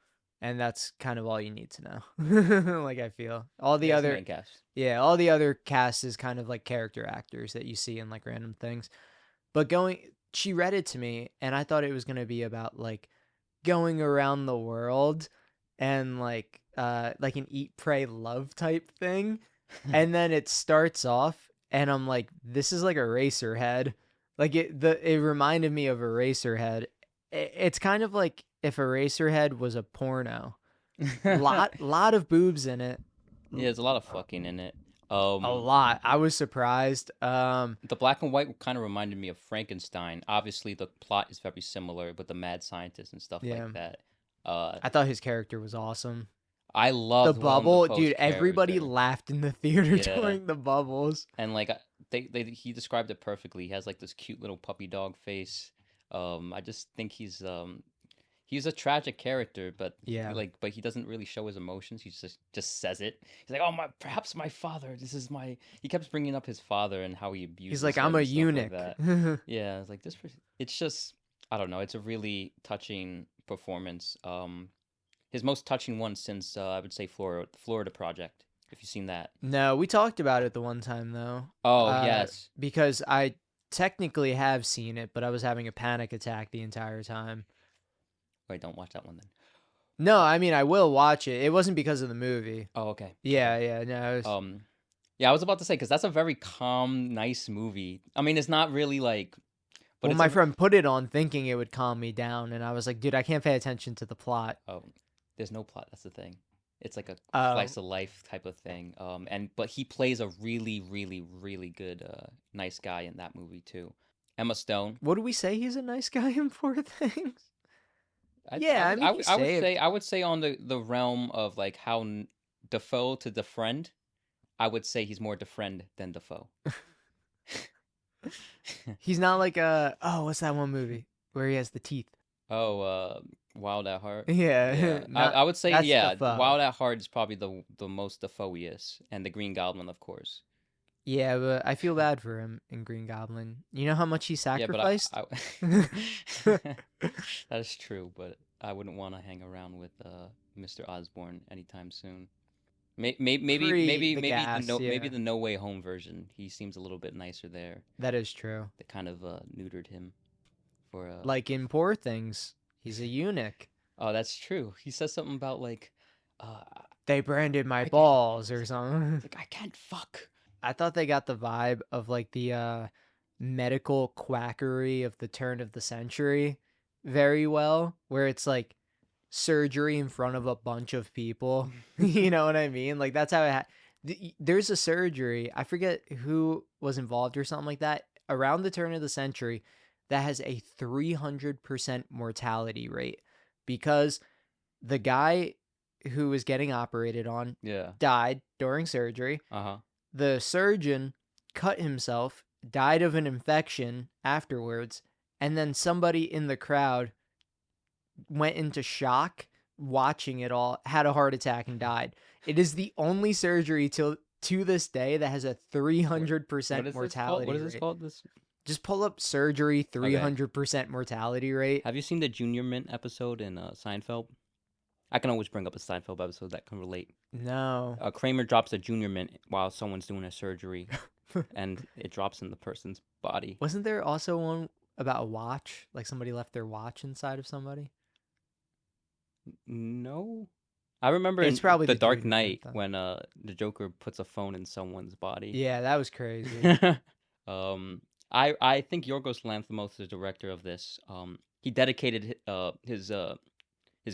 B: and that's kind of all you need to know. Like I feel all the
A: Yeah, it's
B: other
A: main cast.
B: yeah, all the other cast is kind of like character actors that you see in like random things. But she read it to me, and I thought it was gonna be about like going around the world and like an eat, pray, love type thing. And then it starts off, and I'm like, this is like Eraserhead. Like it reminded me of Eraserhead. It's kind of like if Eraserhead was a porno. Lot of boobs in it.
A: Yeah, there's a lot of fucking in it.
B: A
A: Um,
B: lot. I was surprised.
A: the black and white kind of reminded me of Frankenstein. Obviously, the plot is very similar with the mad scientist and stuff like
B: Yeah.
A: that. Uh,
B: I thought his character was awesome.
A: I
B: The
A: loved Willem
B: bubble,
A: Dafoe's
B: dude, everybody
A: character.
B: laughed in the theater
A: Yeah,
B: during the bubbles.
A: and like he described it perfectly. He has like this cute little puppy dog face. I just think he's a tragic character, but
B: Yeah.
A: but he doesn't really show his emotions. He just says it. He's like, "Oh my, perhaps my father. This is my." He kept bringing up his father and how he
B: He's
A: abuses
B: like, I'm
A: him
B: a
A: and stuff like
B: eunuch.
A: that. Yeah, it's like this. It's just I don't know. It's a really touching performance. His most touching one since I would say Florida Project. If you've seen that.
B: No, we talked about it the one time though.
A: Oh yes.
B: Because I technically have seen it, but I was having a panic attack the entire time.
A: Wait, don't watch that one then.
B: No, I mean I will watch it. It wasn't because of the movie.
A: Oh okay.
B: Yeah,
A: Okay.
B: yeah, no. It was,
A: Yeah, I was about to say because that's a very calm, nice movie. I mean, it's not really like, but
B: well,
A: it's
B: my
A: a
B: friend put it on thinking it would calm me down, and I was like, dude, I can't pay attention to the plot.
A: oh, there's no plot. That's the thing. It's like a
B: Oh,
A: slice of life type of thing. But he plays a really, really, really good, nice guy in that movie too. Emma Stone.
B: what do we say? He's a nice guy in Poor Things.
A: I, I
B: Yeah, I
A: would,
B: mean
A: I
B: he
A: would, I would
B: saved.
A: say, I would say on the realm of like how Defoe to the friend, I would say he's more the friend than Defoe.
B: He's not like what's that one movie where he has the teeth?
A: Oh, Wild at Heart.
B: Yeah,
A: Yeah,
B: not
A: I would say
B: that's the
A: yeah.
B: foe.
A: Wild at Heart is probably the most Defoe-iest, and the Green Goblin, of course.
B: Yeah, but I feel bad for him in Green Goblin. You know how much he
A: Yeah, but
B: sacrificed?
A: that is true. But I wouldn't want to hang around with Mr. Osborn anytime soon.
B: Pre the gas,
A: Maybe
B: yeah.
A: the No Way Home version. He seems a little bit nicer there.
B: That is true.
A: They kind of neutered him for
B: Like in Poor Things, he's a eunuch.
A: Oh, that's true. He says something about like, uh,
B: They branded my
A: I can't.
B: balls or something.
A: It's like I can't fuck.
B: I thought they got the vibe of like the medical quackery of the turn of the century very well, where it's like surgery in front of a bunch of people. You know what I mean? Like that's how there's a surgery. I forget who was involved or something like that around the turn of the century that has a 300% mortality rate because the guy who was getting operated on
A: Yeah.
B: died during surgery.
A: Uh-huh.
B: The surgeon cut himself, died of an infection afterwards, and then somebody in the crowd went into shock watching it all, had a heart attack and died. It is the only surgery to this day that has a
A: What
B: 300%
A: is this called?
B: mortality
A: What is this
B: rate.
A: called? This.
B: Just pull up surgery
A: Okay.
B: 300% mortality rate.
A: Have you seen the Junior Mint episode in Seinfeld? I can always bring up a Seinfeld episode that can relate.
B: No.
A: Kramer drops a Junior Mint while someone's doing a surgery, and it drops in the person's body.
B: Wasn't there also one about a watch? Like somebody left their watch inside of somebody?
A: No. I remember
B: It's
A: in
B: probably
A: The
B: the
A: Dark
B: Junior
A: Knight
B: Mint, though.
A: when the Joker puts a phone in someone's body.
B: Yeah, that was crazy.
A: I think Yorgos Lanthimos, the director of this, he dedicated his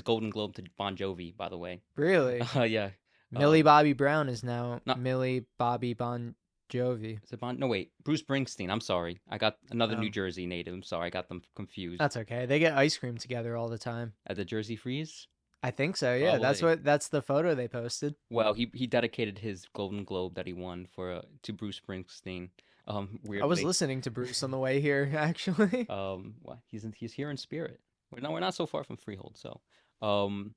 A: Golden Globe to Bon Jovi, by the way.
B: Really?
A: Yeah.
B: Millie Bobby Brown is now
A: Not
B: Millie Bobby Bon Jovi.
A: is it No, wait. Bruce Springsteen. I'm sorry. I got another New
B: Oh,
A: Jersey native. I'm sorry. I got them confused.
B: that's okay. They get ice cream together all the time.
A: At the Jersey Freeze?
B: I think so. Yeah,
A: Probably.
B: that's the photo they posted.
A: Well, he dedicated his Golden Globe that he won for to Bruce Springsteen.
B: I was
A: Weirdly.
B: listening to Bruce on the way here actually.
A: He's here in spirit. We're not so far from Freehold, so um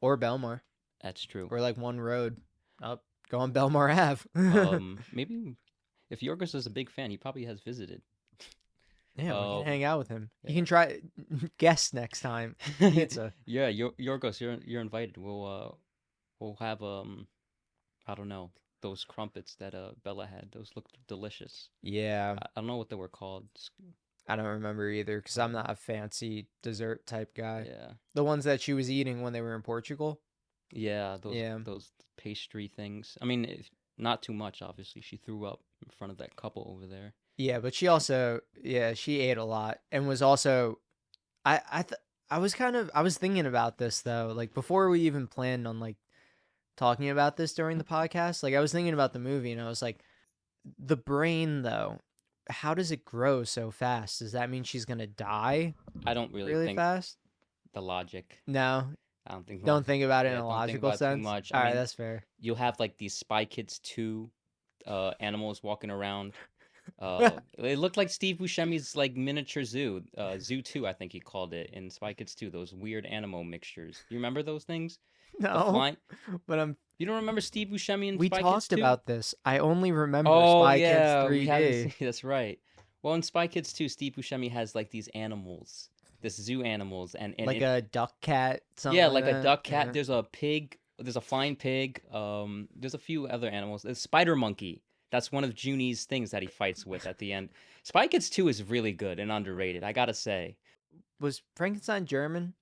B: Or Belmar.
A: that's true.
B: We're like one road up. Go on Belmar Ave.
A: Maybe if Yorgos is a big fan, he probably has visited.
B: Yeah, we can
A: Um,
B: hang out with him. You
A: yeah.
B: can try guest next time. Pizza.
A: Yeah, Yorgos, you're invited. We'll have I don't know, those crumpets that Bella had. Those looked delicious.
B: Yeah,
A: I don't know what they were called.
B: I don't remember either because I'm not a fancy dessert type guy.
A: Yeah.
B: The ones that she was eating when they were in Portugal.
A: Yeah,
B: Yeah.
A: those pastry things. I mean, not too much, obviously. She threw up in front of that couple over there.
B: Yeah, but she also, yeah, she ate a lot and was also, I was thinking about this though, like before we even planned on like talking about this during the podcast. Like I was thinking about the movie and I was like, the brain though, how does it grow so fast? Does that mean she's gonna die
A: I don't really
B: really
A: think
B: fast?
A: the logic.
B: No,
A: I don't think
B: don't think about it in
A: yeah,
B: a
A: don't think
B: logical
A: about it too
B: sense.
A: much. I
B: All right,
A: mean,
B: that's fair.
A: you'll have like these Spy Kids 2 animals walking around. It looked like Steve Buscemi's like miniature zoo, Zoo 2, I think he called it in Spy Kids 2. Those weird animal mixtures. You remember those things? The
B: No,
A: flying.
B: but
A: You don't remember Steve Buscemi in
B: we
A: Spy Kids
B: talked
A: 2?
B: about this. I only remember
A: Oh
B: Spy Kids
A: yeah, we haven't
B: 3D.
A: seen. That's right. Well, in Spy Kids 2, Steve Buscemi has like these animals, this zoo animals, and
B: Like a duck cat, something
A: yeah,
B: like
A: like a
B: that.
A: duck cat.
B: Yeah.
A: There's a pig. There's a flying pig. There's a few other animals. There's spider monkey. That's one of Junie's things that he fights with at the end. Spy Kids 2 is really good and underrated, I gotta say.
B: Was Frankenstein German?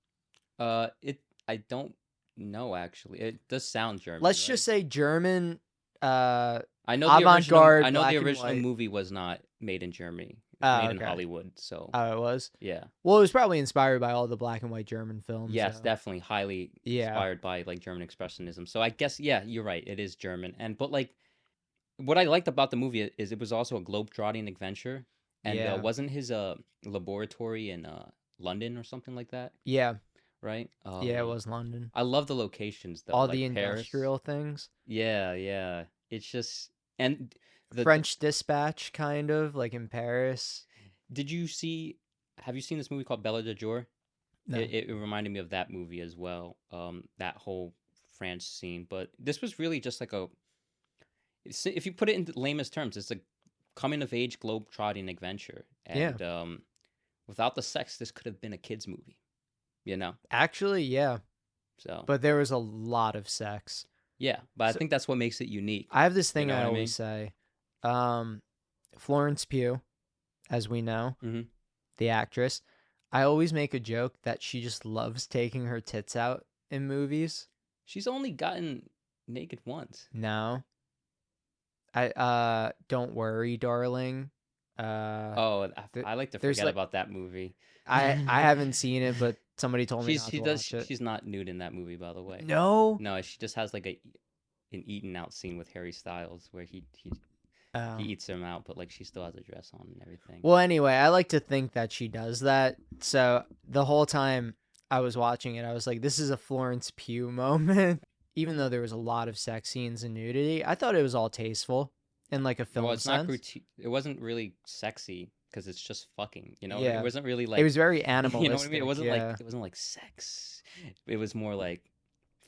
A: It I don't know actually. It does sound German,
B: Let's
A: right?
B: just say German.
A: I know the original.
B: Avant-garde,
A: I know
B: black
A: the
B: and
A: original
B: white.
A: movie was not made in Germany. It was
B: Oh,
A: made in
B: okay.
A: Hollywood. So
B: Oh, it was.
A: yeah,
B: Well, it was probably inspired by all the black and white German films.
A: yes,
B: so-
A: definitely highly
B: Yeah.
A: inspired by like German expressionism. So I guess yeah, you're right. It is German, but like what I liked about the movie is it was also a globe-trotting adventure, and
B: Yeah.
A: wasn't his laboratory in London or something like that,
B: Yeah.
A: right?
B: Yeah, it was London.
A: I love the locations though,
B: All
A: like
B: the
A: Paris.
B: industrial things.
A: Yeah, yeah. It's just and the
B: French Dispatch, kind of like in Paris.
A: Did you see? Have you seen this movie called Bella de Jour?
B: No.
A: It reminded me of that movie as well. That whole France scene, but this was really just like if you put it in the lamest terms, it's a coming of age globe-trotting adventure.
B: Yeah.
A: And without the sex, this could have been a kids movie, you know.
B: Actually, yeah.
A: So
B: But there was a lot of sex.
A: yeah, but I
B: So-
A: think that's what makes it unique.
B: I have this thing
A: know
B: I
A: what I
B: always say. Florence Pugh, as we know,
A: Mhm.
B: the actress, I always make a joke that she just loves taking her tits out in movies.
A: She's only gotten naked once.
B: No. Don't worry, darling.
A: Oh,
B: th-
A: I like to
B: there's,
A: forget
B: like-
A: about that movie.
B: I haven't seen it, but somebody told me not to watch it.
A: She's not nude in that movie, by the way.
B: No.
A: No, she just has like an eaten out scene with Harry Styles where he
B: Oh.
A: eats him out, but like she still has a dress on and everything.
B: Well, anyway, I like to think that she does that. So the whole time I was watching it, I was like, this is a Florence Pugh moment. Even though there was a lot of sex scenes and nudity, I thought it was all tasteful in like a film
A: Well, it's
B: sense.
A: not it wasn't really sexy because it's just fucking. You know,
B: Yeah.
A: it wasn't really like
B: It was very animalistic.
A: you know what I mean.
B: yeah.
A: It wasn't like sex. It was more like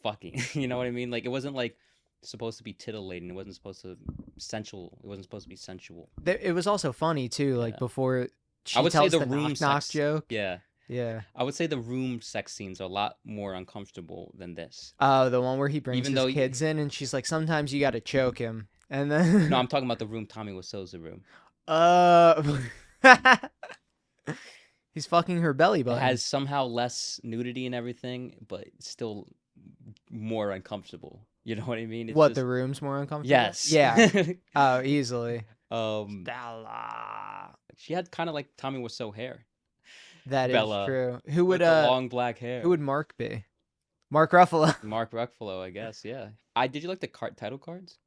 A: fucking. You know what I mean? Like it wasn't like supposed to be titillating. It wasn't supposed to sensual. It wasn't supposed to be sensual.
B: It was also funny too. Like
A: Yeah.
B: before she
A: I would say
B: tells
A: the
B: the
A: room
B: knock knock
A: sex-
B: joke.
A: Yeah,
B: Yeah.
A: I would say the room sex scenes are a lot more uncomfortable than this.
B: Oh, the one where he brings
A: Even
B: his
A: though
B: kids in, and she's like, sometimes you got to choke him, and then
A: No, I'm talking about the room Tommy Wiseau's room.
B: he's fucking her belly
A: It
B: button.
A: has somehow less nudity and everything, but it's still more uncomfortable. You know what I mean? It's
B: What,
A: just-
B: the room's more uncomfortable?
A: Yes.
B: Yeah. Oh, easily.
A: Stella. She had kind of like Tommy Wiseau hair.
B: That is
A: Bella,
B: true. Who
A: With
B: would
A: the long black hair.
B: Who would Mark be? Mark Ruffalo.
A: Mark Ruffalo, I guess. Yeah. Did you like the title cards?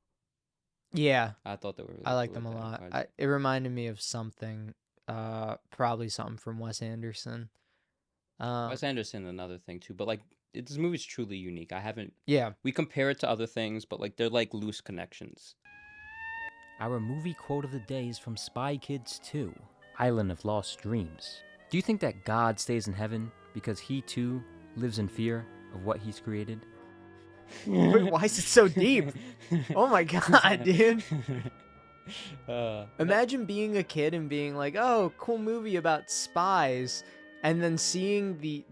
B: Yeah,
A: I thought they were. Really
B: I like
A: cool
B: them a
A: title
B: lot.
A: cards.
B: It reminded me of something. Probably something from Wes Anderson.
A: Wes Anderson, another thing too, but like this movie's truly unique.
B: Yeah.
A: We compare it to other things, but like they're like loose connections.
D: Our movie quote of the day is from Spy Kids 2, Island of Lost Dreams. Do you think that God stays in heaven because he too lives in fear of what he's created?
B: Wait, why is it so deep? Oh my god, dude. Imagine being a kid and being like, "Oh, cool movie about spies," and then seeing the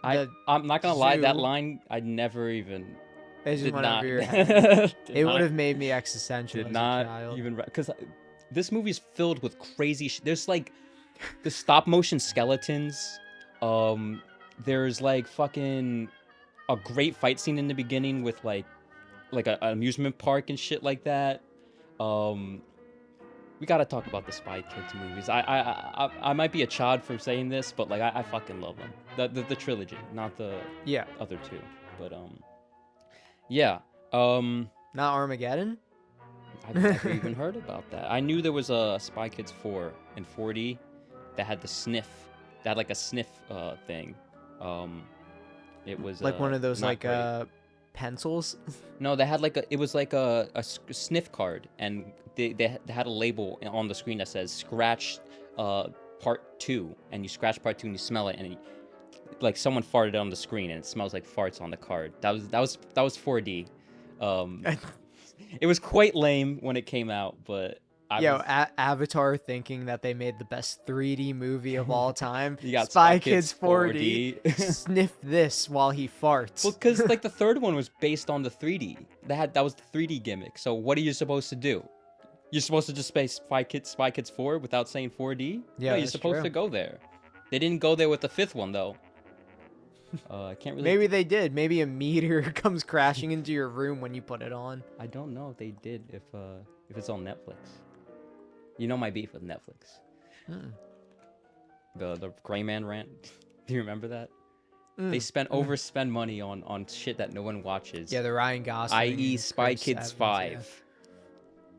A: I'm not gonna lie, that
B: zoo-
A: line I never even
B: it just
A: did
B: went
A: not.
B: over your head.
A: Did
B: It would
A: not-
B: have made me existential
A: did
B: as a
A: not
B: child.
A: even because this movie's filled with crazy. There's like the stop motion skeletons. There's like fucking a great fight scene in the beginning with like an amusement park and shit like that. We gotta talk about the Spy Kids movies. I might be a chod for saying this, but like I fucking love them. The trilogy, not the
B: Yeah.
A: other two. But Yeah.
B: Not Armageddon?
A: I've never even heard about that. I knew there was a Spy Kids 4 in 4D that had the sniff. That had like a sniff thing. It was
B: Like one of those
A: not
B: like
A: great.
B: pencils?
A: No, they had like it was like a sniff card, and they had a label on the screen that says scratch part 2, and you scratch part 2 and you smell it, and like someone farted on the screen and it smells like farts on the card. That was 4D. It was quite lame when it came out, but
B: Yo, Avatar thinking that they made the best 3D movie of all time.
A: You got
B: Spy Kids 4D. Sniff this while he farts.
A: Well, because like the third one was based on the 3D. That was the 3D gimmick. So what are you supposed to do? You're supposed to just say Spy Kids 4 without saying 4D?
B: Yeah,
A: no, you're
B: that's
A: supposed
B: true.
A: to go there. They didn't go there with the fifth one though. I can't really.
B: Maybe they did. Maybe a meteor comes crashing into your room when you put it on.
A: I don't know if they did. If it's on Netflix. You know my beef with Netflix. The Gray Man rant. Do you remember that? They overspend money on shit that no one watches.
B: Yeah, the Ryan Gosling.
A: I.e.
B: and
A: Spy
B: Chris
A: Kids
B: Evans,
A: 5.
B: yeah.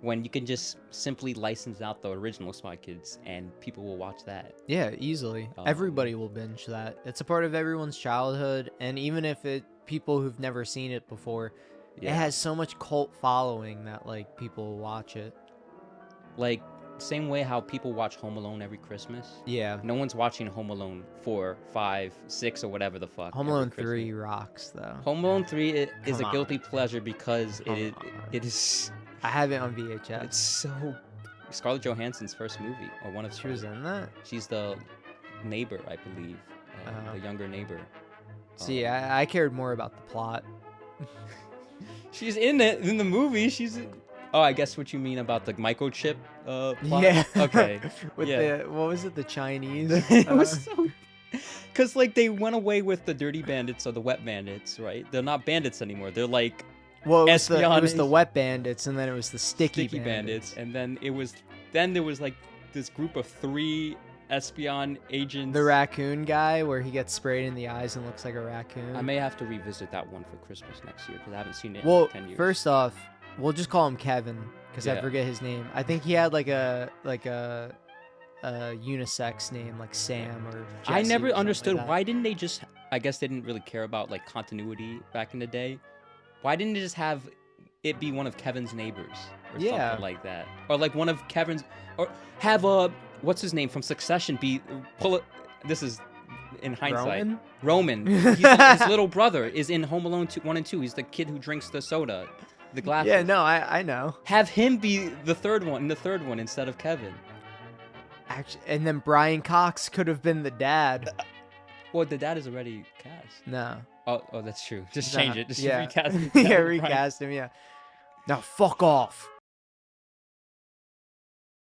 A: When you can just simply license out the original Spy Kids and people will watch that.
B: Yeah, easily. Everybody will binge that. It's a part of everyone's childhood, and even if people who've never seen it before, it has so much cult following that like people will watch it.
A: Like same way how people watch Home Alone every Christmas.
B: Yeah.
A: No one's watching Home Alone 4, 5, 6 or whatever the fuck.
B: Home
A: every
B: Alone
A: Christmas.
B: 3 rocks though.
A: Home Alone 3 is
B: Come
A: a guilty
B: on.
A: pleasure because
B: Come
A: it is
B: I have it on VHS.
A: it's so Scarlett Johansson's first movie or one of
B: She was in that?
A: She's the neighbor, I believe. The younger neighbor.
B: See, I cared more about the plot.
A: She's in it in the movie. Oh, I guess what you mean about the microchip plot?
B: Yeah.
A: Okay.
B: With
A: yeah.
B: what was it? The Chinese?
A: It was so because like they went away with the dirty bandits or the wet bandits, right? They're not bandits anymore. They're like
B: Well, it was the
A: espionage.
B: wet bandits, and then it was the sticky
A: bandits, and then there was like this group of 3 espion agents.
B: The raccoon guy, where he gets sprayed in the eyes and looks like a raccoon.
A: I may have to revisit that one for Christmas next year because I haven't seen it
B: Well,
A: in 10 years.
B: first off, we'll just call him Kevin because I
A: Yeah.
B: forget his name. I think he had like a unisex name like Sam or Jesse
A: I
B: or
A: never
B: something
A: understood
B: like that.
A: why didn't they just. I guess they didn't really care about like continuity back in the day. Why didn't they just have it be one of Kevin's neighbors or
B: Yeah.
A: something like that, or like one of Kevin's, or have what's his name from Succession be pull it. This is in hindsight.
B: Roman?
A: Roman. His little brother is in Home Alone 1 and 2. He's the kid who drinks the soda, the glasses.
B: Yeah, no, I know.
A: Have him be the third one instead of Kevin.
B: Actually, and then Brian Cox could have been the dad.
A: Well, the dad is already cast.
B: No.
A: Oh, that's true. Just
B: Nah,
A: change it. Just
B: yeah.
A: recast.
B: Yeah, recast him. Yeah. Now fuck off.